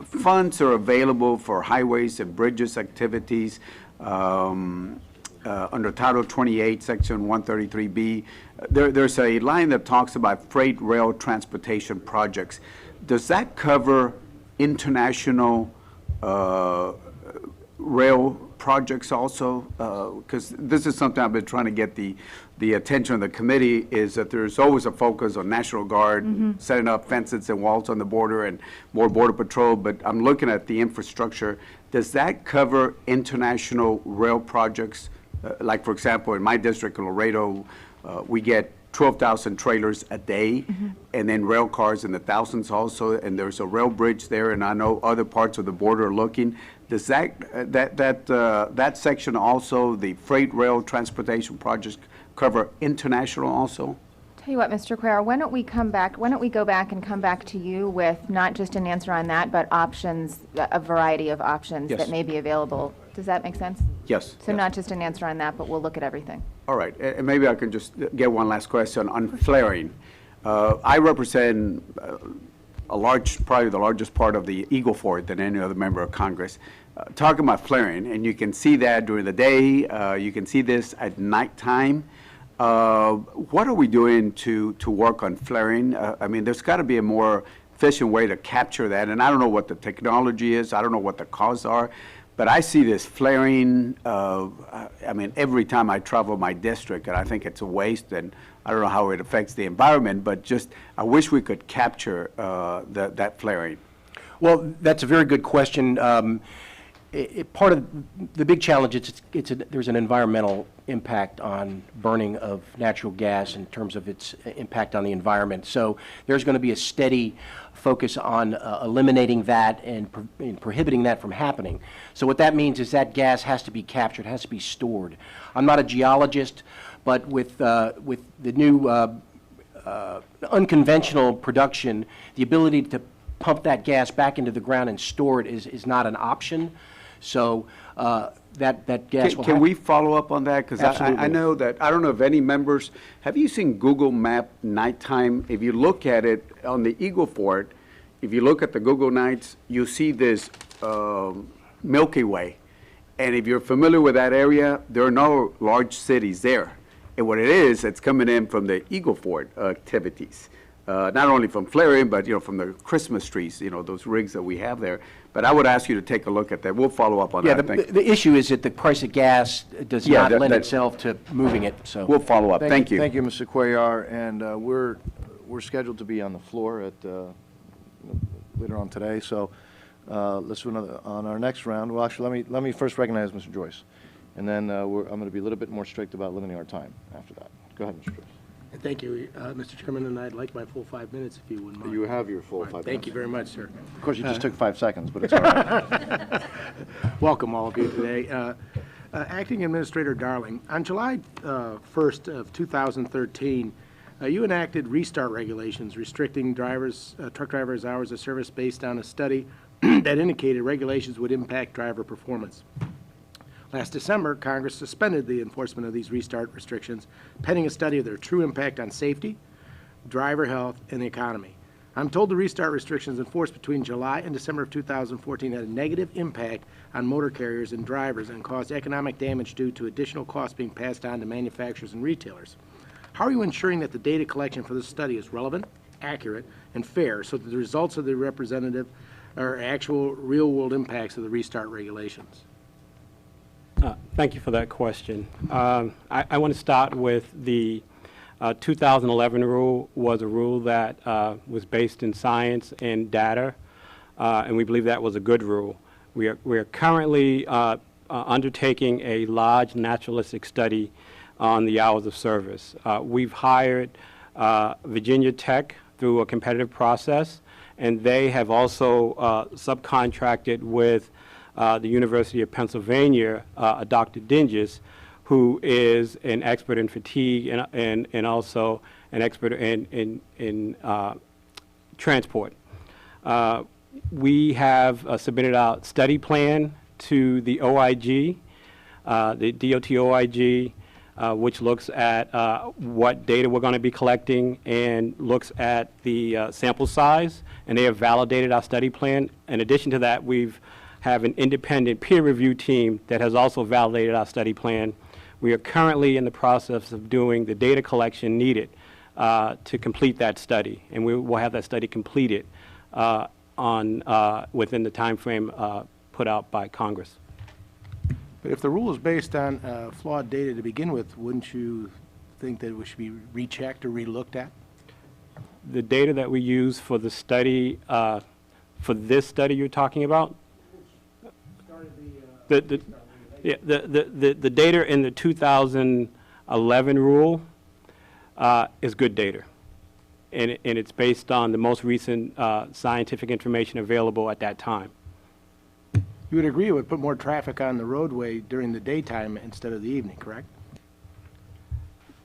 funds are available for highways and bridges activities under Title 28, Section 133B. There's a line that talks about freight rail transportation projects. Does that cover international rail projects also? Because this is something I've been trying to get the attention of the committee, is that there's always a focus on National Guard, setting up fences and walls on the border and more Border Patrol, but I'm looking at the infrastructure. Does that cover international rail projects? Like, for example, in my district, in Laredo, we get 12,000 trailers a day, and then rail cars in the thousands also, and there's a rail bridge there, and I know other parts of the border are looking. Does that section also, the freight rail transportation projects, cover international also? Tell you what, Mr. Cuellar, why don't we go back and come back to you with not just an answer on that, but options, a variety of options that may be available. Does that make sense? Yes. So not just an answer on that, but we'll look at everything. All right, and maybe I can just get one last question on flaring. I represent probably the largest part of the Eagle Ford than any other member of Congress. Talking about flaring, and you can see that during the day, you can see this at nighttime. What are we doing to work on flaring? I mean, there's got to be a more efficient way to capture that, and I don't know what the technology is, I don't know what the costs are, but I see this flaring, I mean, every time I travel my district, and I think it's a waste, and I don't know how it affects the environment, but just, I wish we could capture that flaring. Well, that's a very good question. Part of the big challenge is there's an environmental impact on burning of natural gas in terms of its impact on the environment. So there's going to be a steady focus on eliminating that and prohibiting that from happening. So what that means is that gas has to be captured, has to be stored. I'm not a geologist, but with the new unconventional production, the ability to pump that gas back into the ground and store it is not an option. So that gas will Can we follow up on that? Because I know that, I don't know if any members, have you seen Google Map nighttime? If you look at it on the Eagle Ford, if you look at the Google Nights, you see this Milky Way. And if you're familiar with that area, there are no large cities there. And what it is, it's coming in from the Eagle Ford activities. Not only from flaring, but, you know, from the Christmas trees, you know, those rigs that we have there. But I would ask you to take a look at that. We'll follow up on that. Yeah, the issue is that the price of gas does not lend itself to moving it, so. We'll follow up. Thank you. Thank you, Mr. Cuellar, and we're scheduled to be on the floor at, later on today, so let's do another, on our next round. Well, actually, let me first recognize Mr. Joyce, and then I'm going to be a little bit more strict about limiting our time after that. Go ahead, Mr. Joyce. Thank you, Mr. Chairman, and I'd like my full 5 minutes if you wouldn't mind. You have your full 5 minutes. Thank you very much, sir. Of course, you just took 5 seconds, but it's all right. Welcome, all of you, today. Acting Administrator Darling, on July 1st of 2013, you enacted restart regulations restricting truck drivers' hours of service based on a study that indicated regulations would impact driver performance. Last December, Congress suspended the enforcement of these restart restrictions, pending a study of their true impact on safety, driver health, and the economy. I'm told the restart restrictions enforced between July and December of 2014 had a negative impact on motor carriers and drivers and caused economic damage due to additional costs being passed on to manufacturers and retailers. How are you ensuring that the data collection for this study is relevant, accurate, and fair so that the results of the representative are actual real-world impacts of the restart regulations? Thank you for that question. I want to start with the 2011 rule was a rule that was based in science and data, and we believe that was a good rule. We are currently undertaking a large naturalistic study on the hours of service. We've hired Virginia Tech through a competitive process, and they have also subcontracted with the University of Pennsylvania, Dr. Dinges, who is an expert in fatigue and also an expert in transport. We have submitted our study plan to the OIG, the DOT OIG, which looks at what data we're going to be collecting and looks at the sample size, and they have validated our study plan. In addition to that, we've have an independent peer review team that has also validated our study plan. We are currently in the process of doing the data collection needed to complete that study, and we will have that study completed within the time frame put out by Congress. But if the rule is based on flawed data to begin with, wouldn't you think that it should be rechecked or relooked at? The data that we use for the study, for this study you're talking about, the data in the 2011 rule is good data, and it's based on the most recent scientific information available at that time. You would agree it would put more traffic on the roadway during the daytime instead of the evening, correct?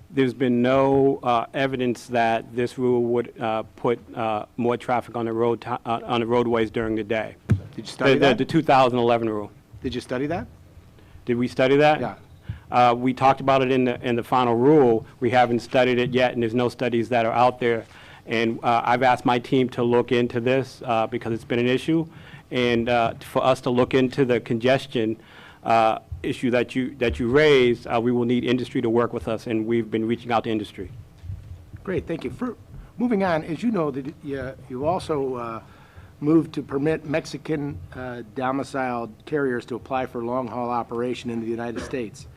There's been no evidence that this rule would put more traffic on the roadways during the day. Did you study that? The 2011 rule. Did you study that? Did we study that? Yeah. We talked about it in the final rule. We haven't studied it yet, and there's no studies that are out there. And I've asked my team to look into this because it's been an issue, and for us to look into the congestion issue that you raised, we will need industry to work with us, and we've been reaching out to industry. Great, thank you. Moving on, as you know, that you also moved to permit Mexican domiciled carriers to apply for long-haul operation in the United States.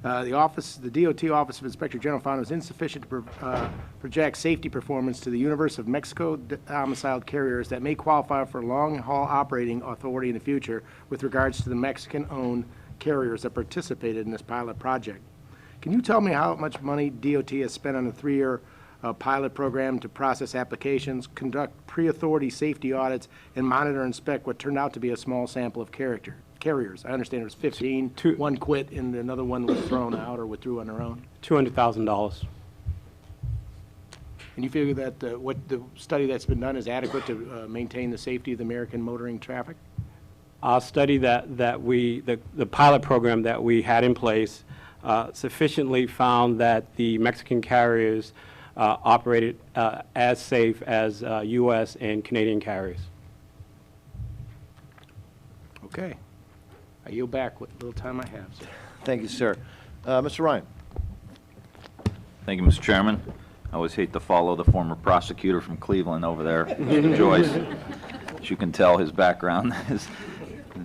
The DOT Office of Inspector General found it was insufficient to project safety performance to the universe of Mexico domiciled carriers that may qualify for long-haul operating authority in the future with regards to the Mexican-owned carriers that participated in this pilot project. Can you tell me how much money DOT has spent on a 3-year pilot program to process applications, conduct pre-authority safety audits, and monitor and inspect what turned out to be a small sample of carriers? I understand there was 15, one quit and another one was thrown out or withdrew on their own. $200,000. And you figure that what the study that's been done is adequate to maintain the safety of the American motoring traffic? Our study the pilot program that we had in place sufficiently found that the Mexican carriers operated as safe as U.S. and Canadian carriers. Okay. I yield back what little time I have, sir. Thank you, sir. Mr. Ryan. Thank you, Mr. Chairman. I always hate to follow the former prosecutor from Cleveland over there, Mr. Joyce. As you can tell, his background is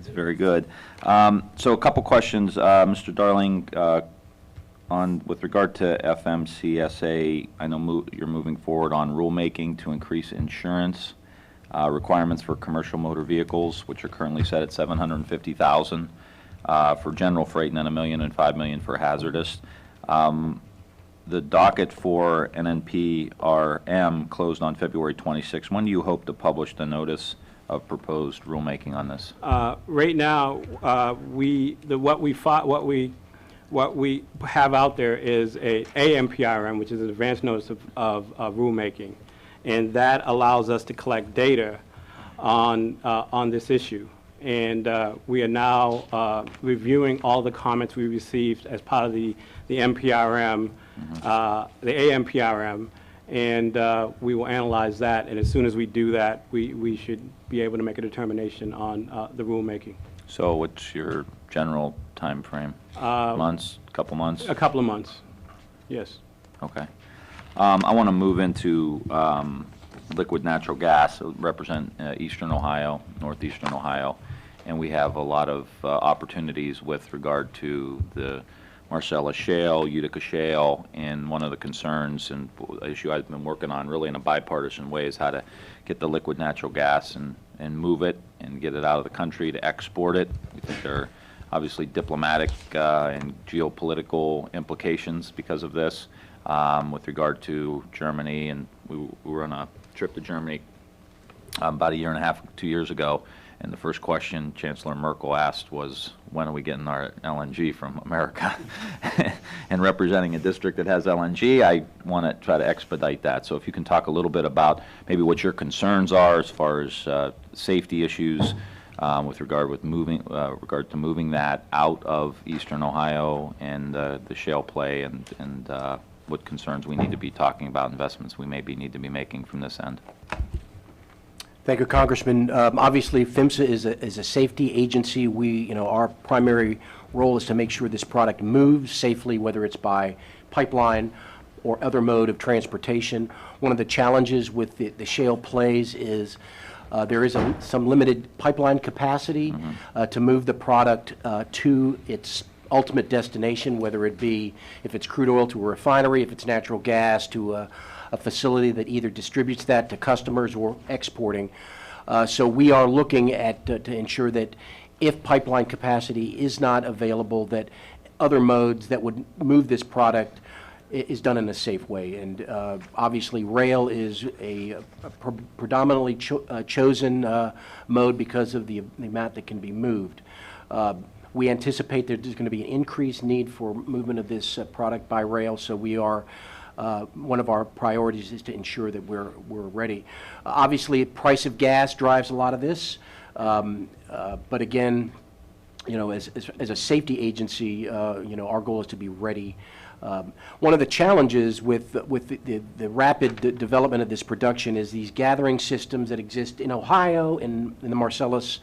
very good. So a couple questions, Mr. Darling, with regard to FMCSA. I know you're moving forward on rulemaking to increase insurance requirements for commercial motor vehicles, which are currently set at $750,000 for general freight, and then $1 million and $5 million for hazardous. The docket for NNPRM closed on February 26. When do you hope to publish the notice of proposed rulemaking on this? Right now, what we have out there is a AMPRM, which is an advance notice of rulemaking, and that allows us to collect data on this issue. And we are now reviewing all the comments we received as part of the MPRM, the AMPRM, and we will analyze that. And as soon as we do that, we should be able to make a determination on the rulemaking. So what's your general time frame? Months, couple months? A couple of months, yes. Okay. I want to move into liquid natural gas, represent Eastern Ohio, Northeastern Ohio, and we have a lot of opportunities with regard to the Marcellus Shale, Utica Shale, and one of the concerns and issue I've been working on really in a bipartisan way is how to get the liquid natural gas and move it and get it out of the country to export it. We think there are obviously diplomatic and geopolitical implications because of this with regard to Germany, and we were on a trip to Germany about 1.5 years, 2 years ago, and the first question Chancellor Merkel asked was, when are we getting our LNG from America? And representing a district that has LNG, I want to try to expedite that. So if you can talk a little bit about maybe what your concerns are as far as safety issues with regard to moving that out of Eastern Ohio and the shale play, and what concerns we need to be talking about, investments we need to be making from this end. Thank you, Congressman. Obviously, FMCSA is a safety agency. Our primary role is to make sure this product moves safely, whether it's by pipeline or other mode of transportation. One of the challenges with the shale plays is there is some limited pipeline capacity to move the product to its ultimate destination, whether it be if it's crude oil to a refinery, if it's natural gas to a facility that either distributes that to customers or exporting. So we are looking at to ensure that if pipeline capacity is not available, that other modes that would move this product is done in a safe way. And obviously rail is a predominantly chosen mode because of the amount that can be moved. We anticipate that there's going to be an increased need for movement of this product by rail, so we are one of our priorities is to ensure that we're ready. Obviously, price of gas drives a lot of this, but again, as a safety agency, our goal is to be ready. One of the challenges with the rapid development of this production is these gathering systems that exist in Ohio and in the Marcellus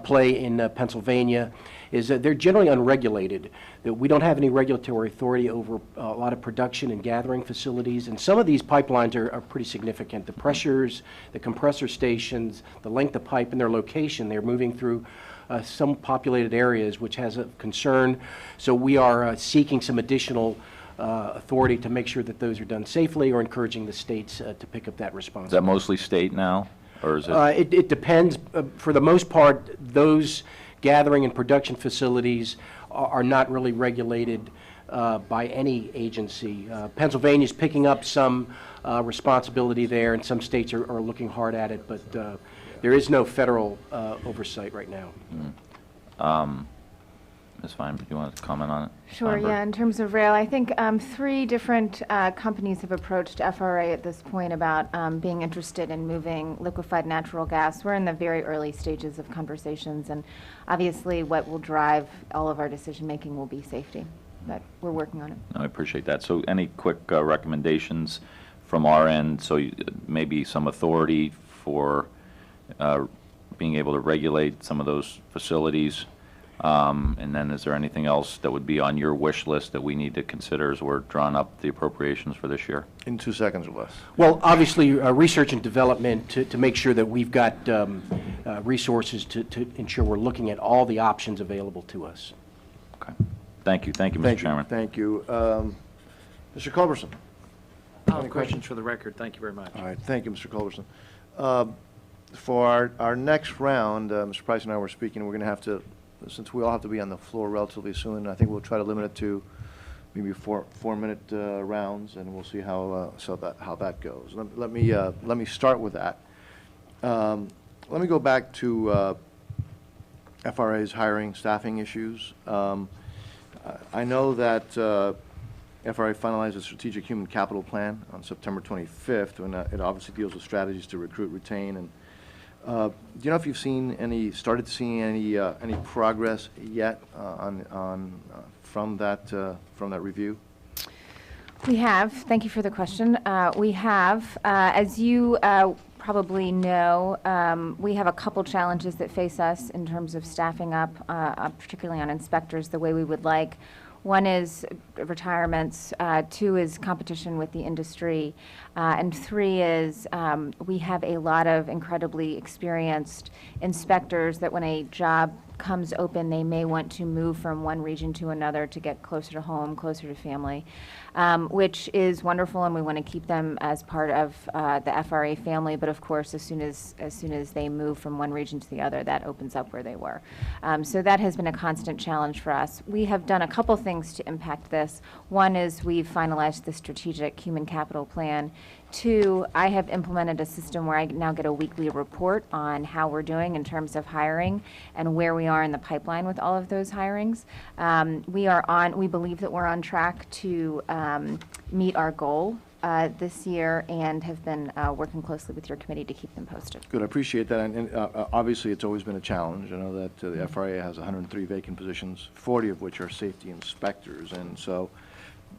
play in Pennsylvania, is that they're generally unregulated. That we don't have any regulatory authority over a lot of production and gathering facilities, and some of these pipelines are pretty significant. The pressures, the compressor stations, the length of pipe, and their location, they're moving through some populated areas, which has a concern. So we are seeking some additional authority to make sure that those are done safely, or encouraging the states to pick up that responsibility. Is that mostly state now, or is it? It depends. For the most part, those gathering and production facilities are not really regulated by any agency. Pennsylvania's picking up some responsibility there, and some states are looking hard at it, but there is no federal oversight right now. Ms. Feinberg, do you want to comment on it? Sure, Feinberg? yeah, in terms of rail, I think 3 different companies have approached FRA at this point about being interested in moving liquefied natural gas. We're in the very early stages of conversations, and obviously what will drive all of our decision-making will be safety, but we're working on it. No, I appreciate that. So any quick recommendations from our end? So maybe some authority for being able to regulate some of those facilities. And then is there anything else that would be on your wish list that we need to consider as we're drawing up the appropriations for this year? In 2 seconds or less. Well, obviously, research and development to make sure that we've got resources to ensure we're looking at all the options available to us. Okay. Thank you, Mr. Chairman. Thank you. Mr. Culberson. Any questions for the record? Thank you very much. All right, thank you, Mr. Culberson. For our next round, Mr. Price and I were speaking, we're going to have to, since we all have to be on the floor relatively soon, I think we'll try to limit it to maybe four-minute rounds, and we'll see how that goes. Let me start with that. Let me go back to FRA's hiring staffing issues. I know that FRA finalized a strategic human capital plan on September 25th, and it obviously deals with strategies to recruit, retain, and do you know if you've started seeing any progress yet from that review? We have. Thank you for the question. We have. As you probably know, we have a couple challenges that face us in terms of staffing up, particularly on inspectors, the way we would like. One is retirements, 2 is competition with the industry, and 3 is we have a lot of incredibly experienced inspectors that when a job comes open, they may want to move from one region to another to get closer to home, closer to family, which is wonderful, and we want to keep them as part of the FRA family. But of course, as soon as they move from one region to the other, that opens up where they were. So that has been a constant challenge for us. We have done a couple things to impact this. One is we've finalized the strategic human capital plan. 2, I have implemented a system where I now get a weekly report on how we're doing in terms of hiring and where we are in the pipeline with all of those hirings. We believe that we're on track to meet our goal this year, and have been working closely with your committee to keep them posted. Good, I appreciate that, and obviously it's always been a challenge. I know that the FRA has 103 vacant positions, 40 of which are safety inspectors,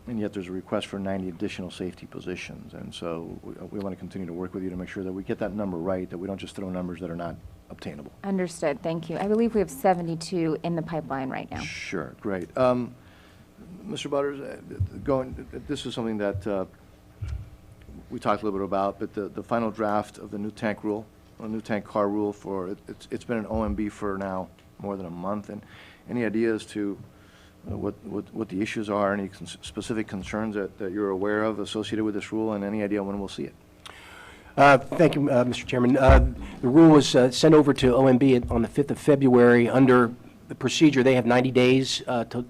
and yet there's a request for 90 additional safety positions, and so we want to continue to work with you to make sure that we get that number right, that we don't just throw numbers that are not obtainable. Understood, thank you. I believe we have 72 in the pipeline right now. Sure, great. Mr. Butters, this is something that we talked a little bit about, but the final draft of the new tank rule, a new tank car rule it's been an OMB for now more than a month, and any ideas to what the issues are, any specific concerns that you're aware of associated with this rule, and any idea when we'll see it? Thank you, Mr. Chairman. The rule was sent over to OMB on the 5th of February. Under the procedure, they have 90 days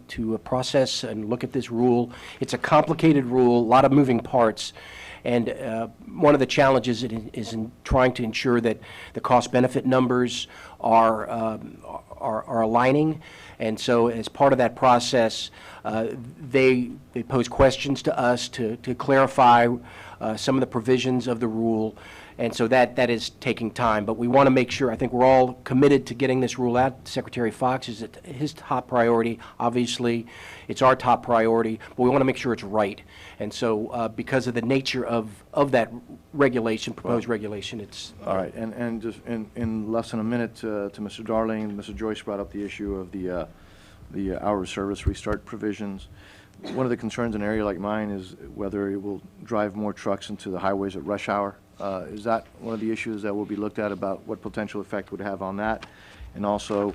to process and look at this rule. It's a complicated rule, a lot of moving parts, and one of the challenges is in trying to ensure that the cost-benefit numbers are aligning. And so as part of that process, they pose questions to us to clarify some of the provisions of the rule, and so that is taking time. But we want to make sure, I think we're all committed to getting this rule out. Secretary Fox is his top priority. Obviously, it's our top priority, but we want to make sure it's right. And so because of the nature of that regulation, proposed regulation, it's... All right, and just in less than a minute to Mr. Darling, Mr. Joyce brought up the issue of the hour of service restart provisions. One of the concerns in an area like mine is whether it will drive more trucks into the highways at rush hour. Is that one of the issues that will be looked at about what potential effect would have on that? And also,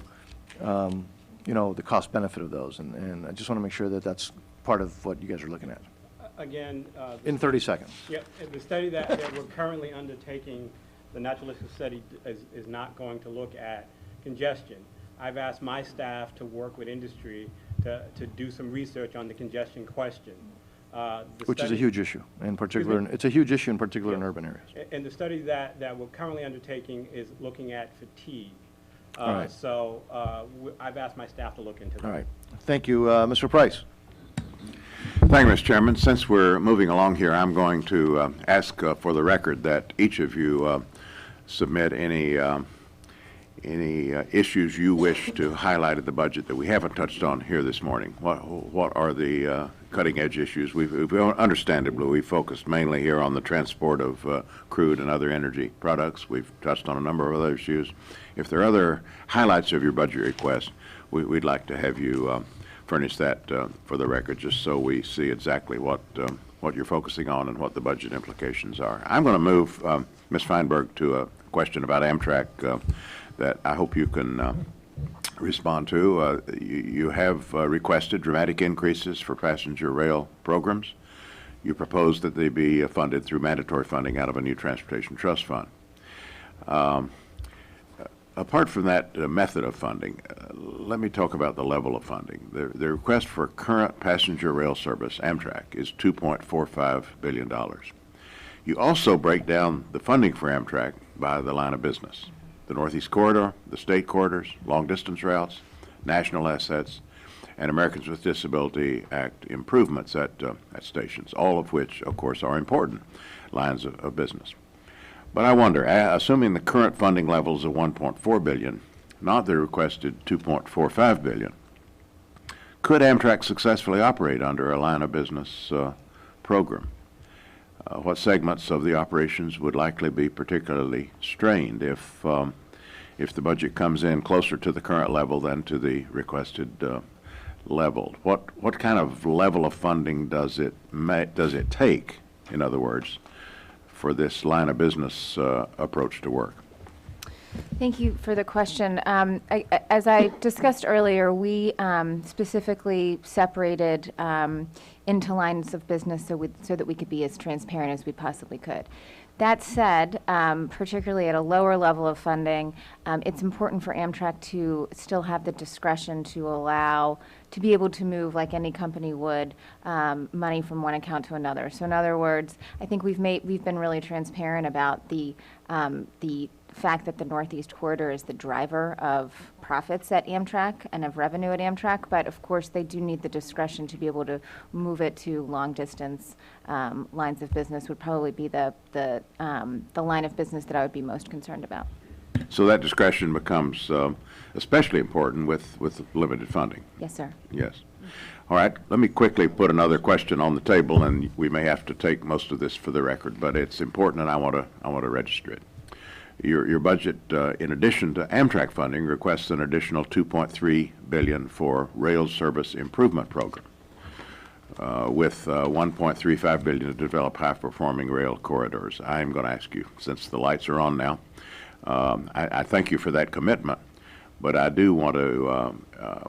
you know, the cost benefit of those. And I just want to make sure that that's part of what you guys are looking at. Again, In 30 seconds. Yep, the study that we're currently undertaking, the naturalistic study is not going to look at congestion. I've asked my staff to work with industry to do some research on the congestion question. Which is a huge issue, in particular. It's a huge issue, in particular in urban areas. And the study that we're currently undertaking is looking at fatigue. All right. So I've asked my staff to look into that. All right. Thank you. Mr. Price. Thank you, Mr. Chairman. Since we're moving along here, I'm going to ask for the record that each of you submit any issues you wish to highlight in the budget that we haven't touched on here this morning. What are the cutting-edge issues? We've understandably, we focused mainly here on the transport of crude and other energy products. We've touched on a number of other issues. If there are other highlights of your budget request, we'd like to have you furnish that for the record, just so we see exactly what you're focusing on and what the budget implications are. I'm going to move Ms. Feinberg to a question about Amtrak that I hope you can respond to. You have requested dramatic increases for passenger rail programs. You propose that they be funded through mandatory funding out of a new transportation trust fund. Apart from that method of funding, let me talk about the level of funding. The request for current passenger rail service, Amtrak, is $2.45 billion. You also break down the funding for Amtrak by the line of business: the Northeast Corridor, the state corridors, long-distance routes, national assets, and Americans with Disability Act improvements at stations, all of which, of course, are important lines of business. But I wonder, assuming the current funding levels of $1.4 billion, not the requested $2.45 billion, could Amtrak successfully operate under a line of business program? What segments of the operations would likely be particularly strained if the budget comes in closer to the current level than to the requested level? What kind of level of funding does it take, in other words, for this line of business approach to work? Thank you for the question. As I discussed earlier, we specifically separated into lines of business so that we could be as transparent as we possibly could. That said, particularly at a lower level of funding, it's important for Amtrak to still have the discretion to be able to move, like any company would, money from one account to another. So in other words, I think we've been really transparent about the fact that the Northeast Corridor is the driver of profits at Amtrak and of revenue at Amtrak, but of course they do need the discretion to be able to move it to long distance lines of business. Would probably be the line of business that I would be most concerned about. So that discretion becomes especially important with limited funding. Yes, sir. Yes. All right. Let me quickly put another question on the table, and we may have to take most of this for the record, but it's important, and I want to register it. Your budget, in addition to Amtrak funding, requests an additional $2.3 billion for rail service improvement program, with $1.35 billion to develop high-performing rail corridors. I'm going to ask you, since the lights are on now, I thank you for that commitment, but I do want to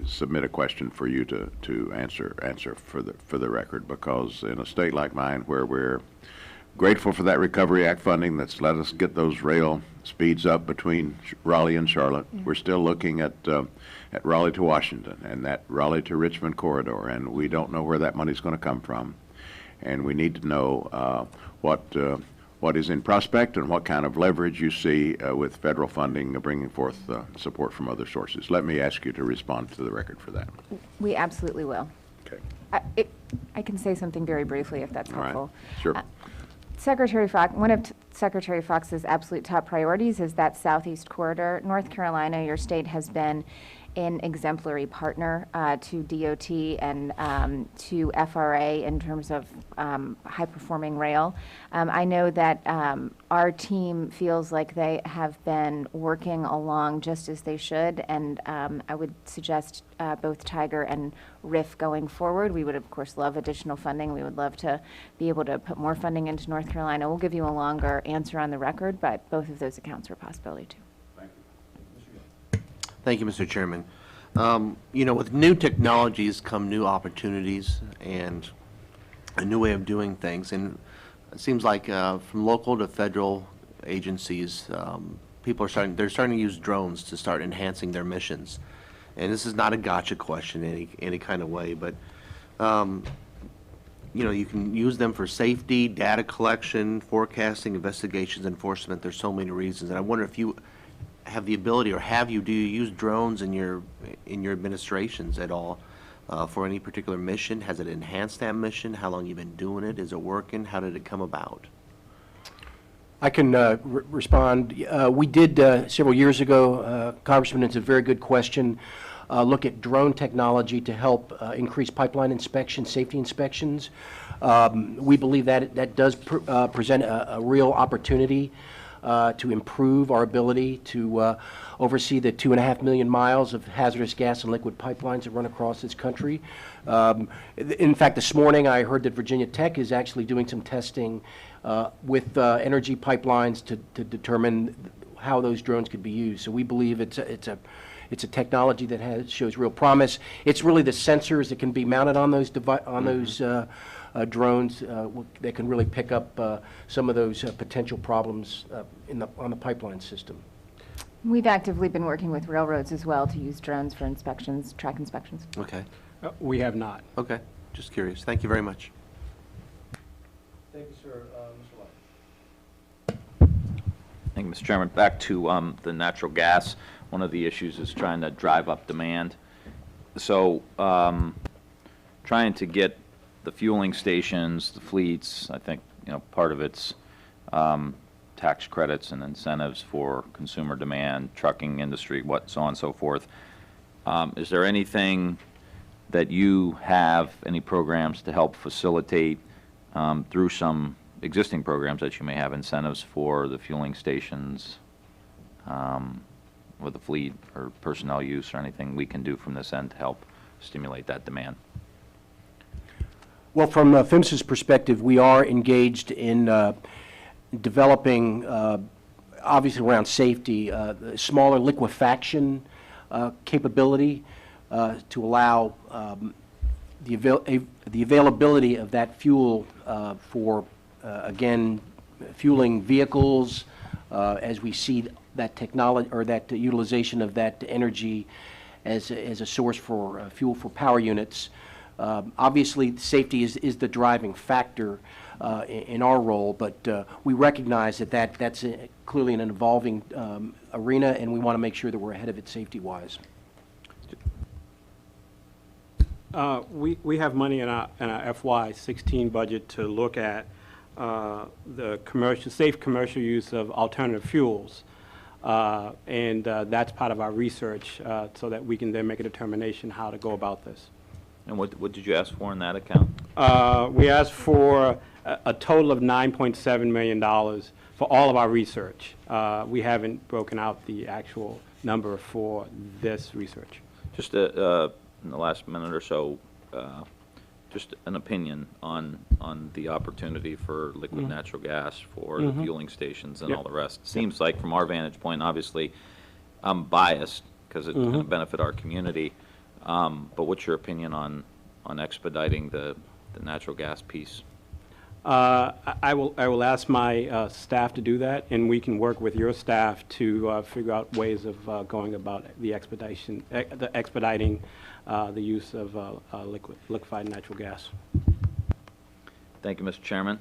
submit a question for you to answer for the record, because in a state like mine, where we're grateful for that Recovery Act funding that's let us get those rail speeds up between Raleigh and Charlotte, we're still looking at Raleigh to Washington and that Raleigh to Richmond corridor, and we don't know where that money's going to come from, and we need to know what is in prospect and what kind of leverage you see with federal funding bringing forth support from other sources. Let me ask you to respond to the record for that. We absolutely will. Okay. I can say something very briefly if that's All right. helpful. Sure. Secretary Fox, one of Secretary Fox's absolute top priorities is that southeast corridor. North Carolina, your state, has been an exemplary partner to DOT and to FRA in terms of high-performing rail. I know that our team feels like they have been working along just as they should, and I would suggest both Tiger and RIF going forward. We would, of course, love additional funding. We would love to be able to put more funding into North Carolina. We'll give you a longer answer on the record, but both of those accounts are a possibility, too. Thank you, Mr. Chairman. You know, with new technologies come new opportunities and a new way of doing things. And it seems like from local to federal agencies, people are starting to use drones to start enhancing their missions. And this is not a gotcha question in any kind of way, but you know, you can use them for safety, data collection, forecasting, investigations, enforcement. There's so many reasons. And I wonder if you have the ability, or do you use drones in your administrations at all for any particular mission? Has it enhanced that mission? How long you been doing it? Is it working? How did it come about? I can respond. We did several years ago, Congressman, it's a very good question, look at drone technology to help increase pipeline inspections, safety inspections. We believe that does present a real opportunity to improve our ability to oversee the 2.5 million miles of hazardous gas and liquid pipelines that run across this country. In fact, this morning I heard that Virginia Tech is actually doing some testing with energy pipelines to determine how those drones could be used. So we believe it's a technology that shows real promise. It's really the sensors that can be mounted on those drones that can really pick up some of those potential problems on the pipeline system. We've actively been working with railroads as well to use drones for inspections, track inspections. Okay. We have not. Okay. Just curious. Thank you very much. Thank you, sir. Mr. Thank you, Mr. Chairman. Back to the natural gas. One of the issues is trying to drive up demand. So trying to get the fueling stations, the fleets, I think, you know, part of it's tax credits and incentives for consumer demand, trucking industry, so on and so forth. Is there anything that you have, any programs to help facilitate through some existing programs that you may have incentives for the fueling stations with the fleet or personnel use, or anything we can do from this end to help stimulate that demand? Well, from FMCSA's perspective, we are engaged in developing, obviously around safety, smaller liquefaction capability to allow the availability of that fuel for, again, fueling vehicles as we see that technology or that utilization of that energy as a source for fuel for power units. Obviously, safety is the driving factor in our role, but we recognize that's clearly an evolving arena, and we want to make sure that we're ahead of it safety-wise. We have money in our FY16 budget to look at the safe commercial use of alternative fuels, and that's part of our research so that we can then make a determination how to go about this. And what did you ask for in that account? We asked for a total of $9.7 million for all of our research. We haven't broken out the actual number for this research. Just in the last minute or so, just an opinion on the opportunity for liquid natural gas for the fueling stations and all the rest. Seems like from our vantage point, obviously, I'm biased because it's going to benefit our community. But what's your opinion on expediting the natural gas piece? I will ask my staff to do that, and we can work with your staff to figure out ways of going about the expediting the use of liquefied natural gas. Thank you, Mr. Chairman.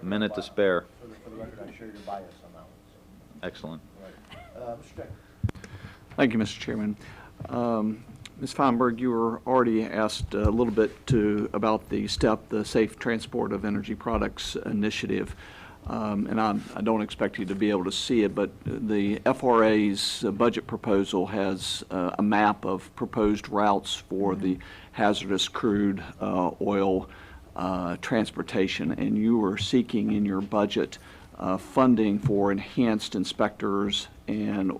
A minute to spare. For the record, I share your bias on that one. So. Excellent. Right. Mr. Jack. Thank you, Mr. Chairman. Ms. Feinberg, you were already asked a little bit about the STEP, the Safe Transport of Energy Products Initiative. And I don't expect you to be able to see it, but the FRA's budget proposal has a map of proposed routes for the hazardous crude oil transportation, and you are seeking in your budget funding for enhanced inspectors and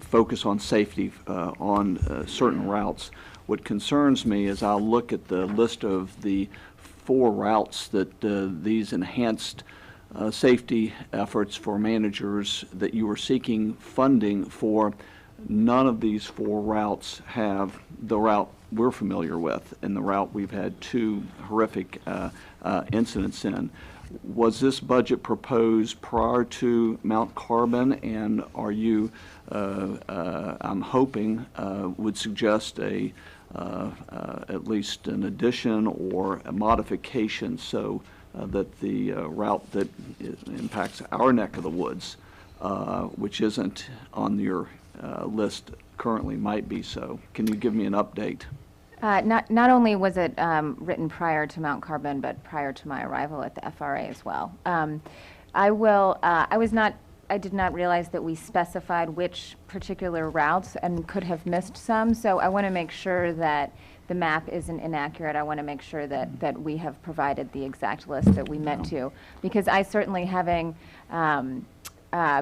focus on safety on certain routes. What concerns me is I'll look at the list of the 4 routes that these enhanced safety efforts for managers that you are seeking funding for. None of these 4 routes have the route we're familiar with and the route we've had 2 horrific incidents in. Was this budget proposed prior to Mount Carbon, and are you, I'm hoping, would suggest at least an addition or a modification so that the route that impacts our neck of the woods, which isn't on your list currently, might be so? Can you give me an update? Not only was it written prior to Mount Carbon, but prior to my arrival at the FRA as well. I did not realize that we specified which particular routes and could have missed some, so I want to make sure that the map isn't inaccurate. I want to make sure that we have provided the exact list that we meant to, because I certainly,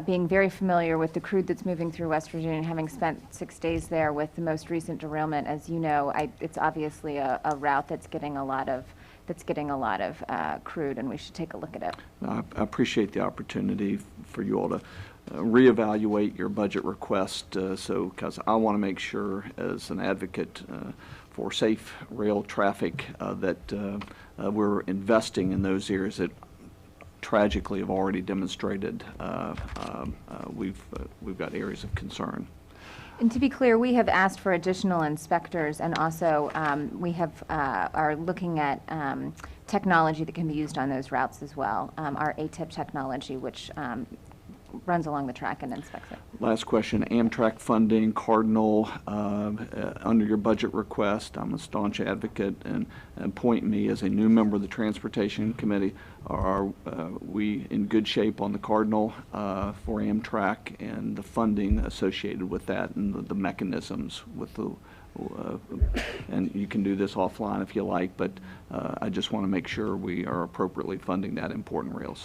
being very familiar with the crude that's moving through West Virginia and having spent 6 days there with the most recent derailment, as you know, it's obviously a route that's getting a lot of crude, and we should take a look at it. I appreciate the opportunity for you all to reevaluate your budget request, because I want to make sure, as an advocate for safe rail traffic, that we're investing in those areas that tragically have already demonstrated we've got areas of concern. And to be clear, we have asked for additional inspectors, and also we are looking at technology that can be used on those routes as well. Our ATIP technology, which runs along the track and inspects it. Last question, Amtrak funding, Cardinal, under your budget request. I'm a staunch advocate, and appoint me as a new member of the Transportation Committee. Are we in good shape on the Cardinal for Amtrak and the funding associated with that and the mechanisms with the and you can do this offline if you like, but I just want to make sure we are appropriately funding that important rail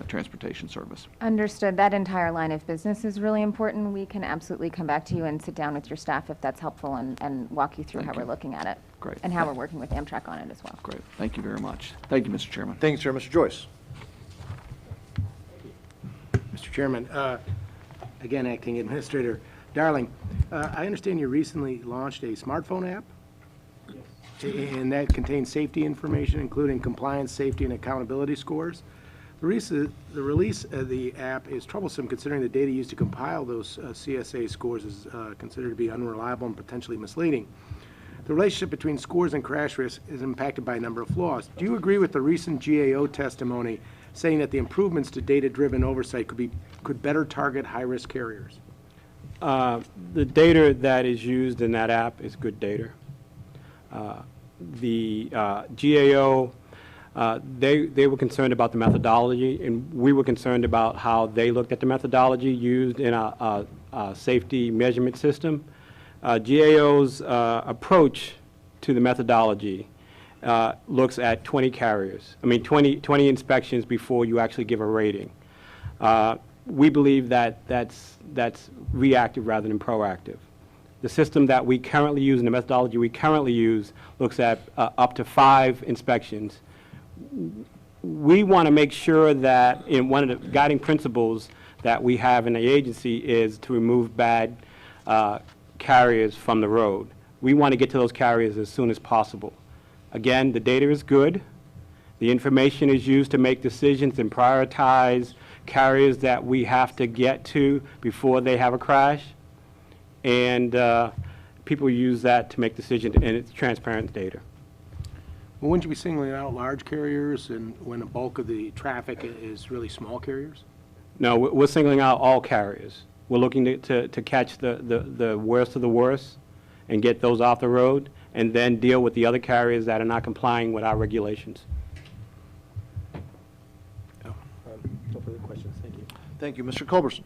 transportation service. Understood. That entire line of business is really important. We can absolutely come back to you and sit down with your staff if that's helpful, and walk you through how we're looking at it. Great. And how we're working with Amtrak on it as well. Great. Thank you very much. Thank you, Mr. Chairman. Thank you, sir. Mr. Joyce. Mr. Chairman, again, Acting Administrator Darling, I understand you recently launched a smartphone app? Yes. And that contains safety information, including compliance, safety, and accountability scores. The release of the app is troublesome, considering the data used to compile those CSA scores is considered to be unreliable and potentially misleading. The relationship between scores and crash risk is impacted by a number of flaws. Do you agree with the recent GAO testimony saying that the improvements to data-driven oversight could better target high-risk carriers? The data that is used in that app is good data. The GAO, they were concerned about the methodology, and we were concerned about how they looked at the methodology used in a safety measurement system. GAO's approach to the methodology looks at 20 carriers. 20 inspections before you actually give a rating. We believe that that's reactive rather than proactive. The system that we currently use and the methodology we currently use looks at up to 5 inspections. We want to make sure that in one of the guiding principles that we have in the agency is to remove bad carriers from the road. We want to get to those carriers as soon as possible. Again, the data is good. The information is used to make decisions and prioritize carriers that we have to get to before they have a crash. And people use that to make decisions, and it's transparent data. Well, wouldn't you be singling out large carriers and when the bulk of the traffic is really small carriers? No, we're singling out all carriers. We're looking to catch the worst of the worst and get those off the road, and then deal with the other carriers that are not complying with our regulations. No further questions. Thank you. Thank you. Mr. Culberson.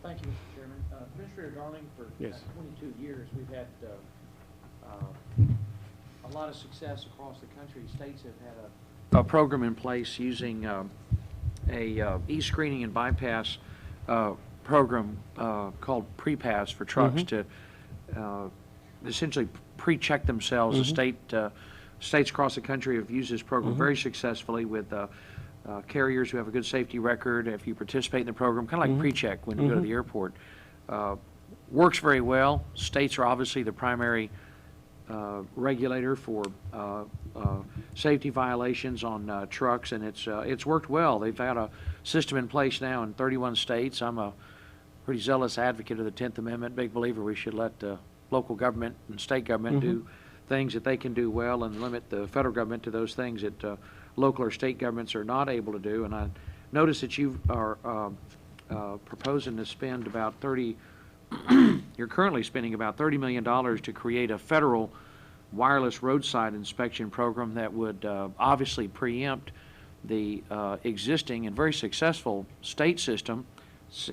Thank you, Mr. Chairman. Administrator Darling, for Yes. 22 years, we've had a lot of success across the country. States have had a program in place using a e-screening and bypass program called pre-pass for trucks to essentially pre-check themselves. The states across the country have used this program very successfully with carriers who have a good safety record. If you participate in the program, kind of like pre-check when you go to the airport. Works very well. States are obviously the primary regulator for safety violations on trucks, and it's worked well. They've had a system in place now in 31 states. I'm a pretty zealous advocate of the 10th Amendment, big believer we should let local government and state government do things that they can do well and limit the federal government to those things that local or state governments are not able to do. And I notice that you are proposing to spend about you're currently spending about $30 million to create a federal wireless roadside inspection program that would obviously preempt the existing and very successful state system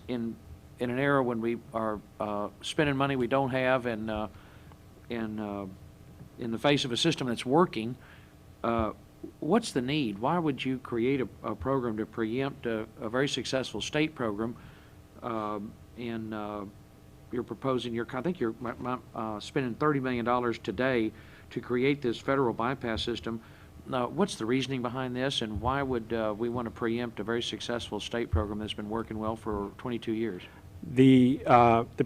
in an era when we are spending money we don't have, and in the face of a system that's working. What's the need? Why would you create a program to preempt a very successful state program? You're proposing, I think you're spending $30 million today to create this federal bypass system. What's the reasoning behind this, and why would we want to preempt a very successful state program that's been working well for 22 years? The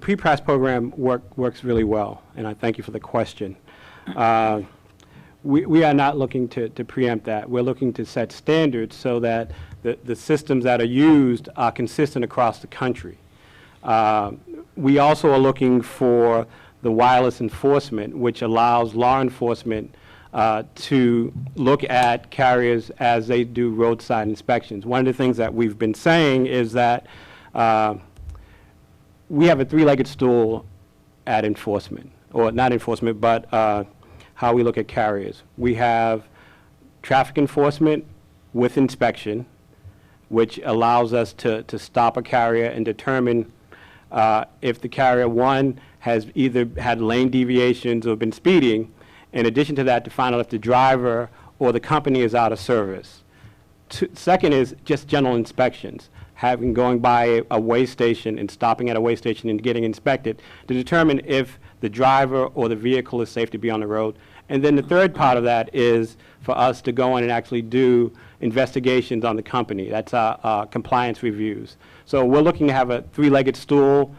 pre-pass program works really well, and I thank you for the question. We are not looking to preempt that. We're looking to set standards so that the systems that are used are consistent across the country. We also are looking for the wireless enforcement, which allows law enforcement to look at carriers as they do roadside inspections. One of the things that we've been saying is that we have a three-legged stool at enforcement, or not enforcement, but how we look at carriers. We have traffic enforcement with inspection, which allows us to stop a carrier and determine if the carrier, one, has either had lane deviations or been speeding. In addition to that, to find out if the driver or the company is out of service. Second is just general inspections, going by a weigh station and stopping at a weigh station and getting inspected to determine if the driver or the vehicle is safe to be on the road. And then the third part of that is for us to go in and actually do investigations on the company. That's our compliance reviews. So we're looking to have a three-legged stool.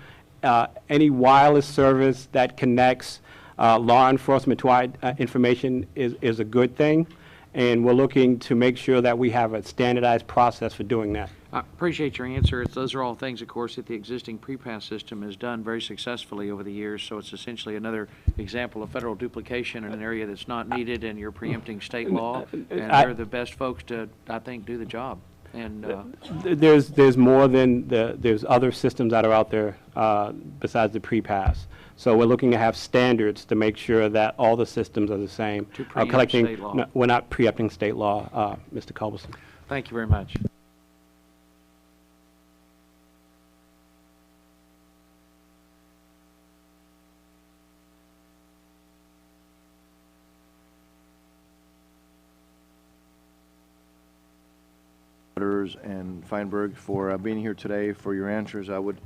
Any wireless service that connects law enforcement to our information is a good thing. And we're looking to make sure that we have a standardized process for doing that. I appreciate your answer. Those are all things, of course, that the existing pre-pass system has done very successfully over the years, so it's essentially another example of federal duplication in an area that's not needed, and you're preempting state law, and they're the best folks to, I think, do the job. And there's more than there's other systems that are out there besides the pre-pass. So we're looking to have standards to make sure that all the systems are the same. To preempt state law. No, we're not preempting state law, Mr. Culberson. Thank you very much. And Feinberg for being here today, for your answers. I would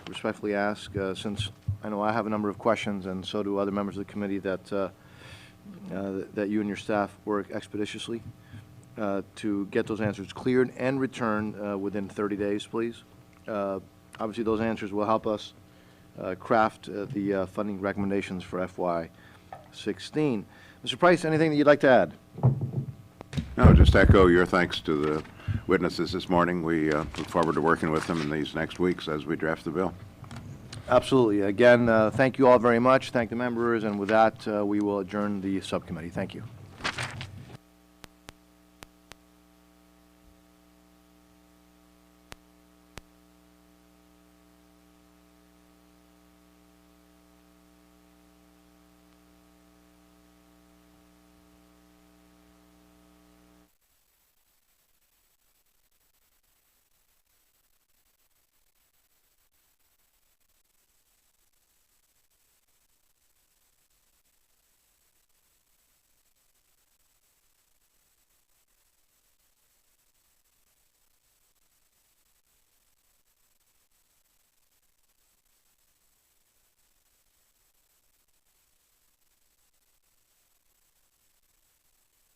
respectfully ask, since I know I have a number of questions and so do other members of the committee, that that you and your staff work expeditiously to get those answers cleared and returned within 30 days, please. Obviously, those answers will help us craft the funding recommendations for FY16. Mr. Price, anything that you'd like to add? No, just echo your thanks to the witnesses this morning. We look forward to working with them in these next weeks as we draft the bill. Absolutely. Again, thank you all very much. Thank the members, and with that, we will adjourn the subcommittee. Thank you.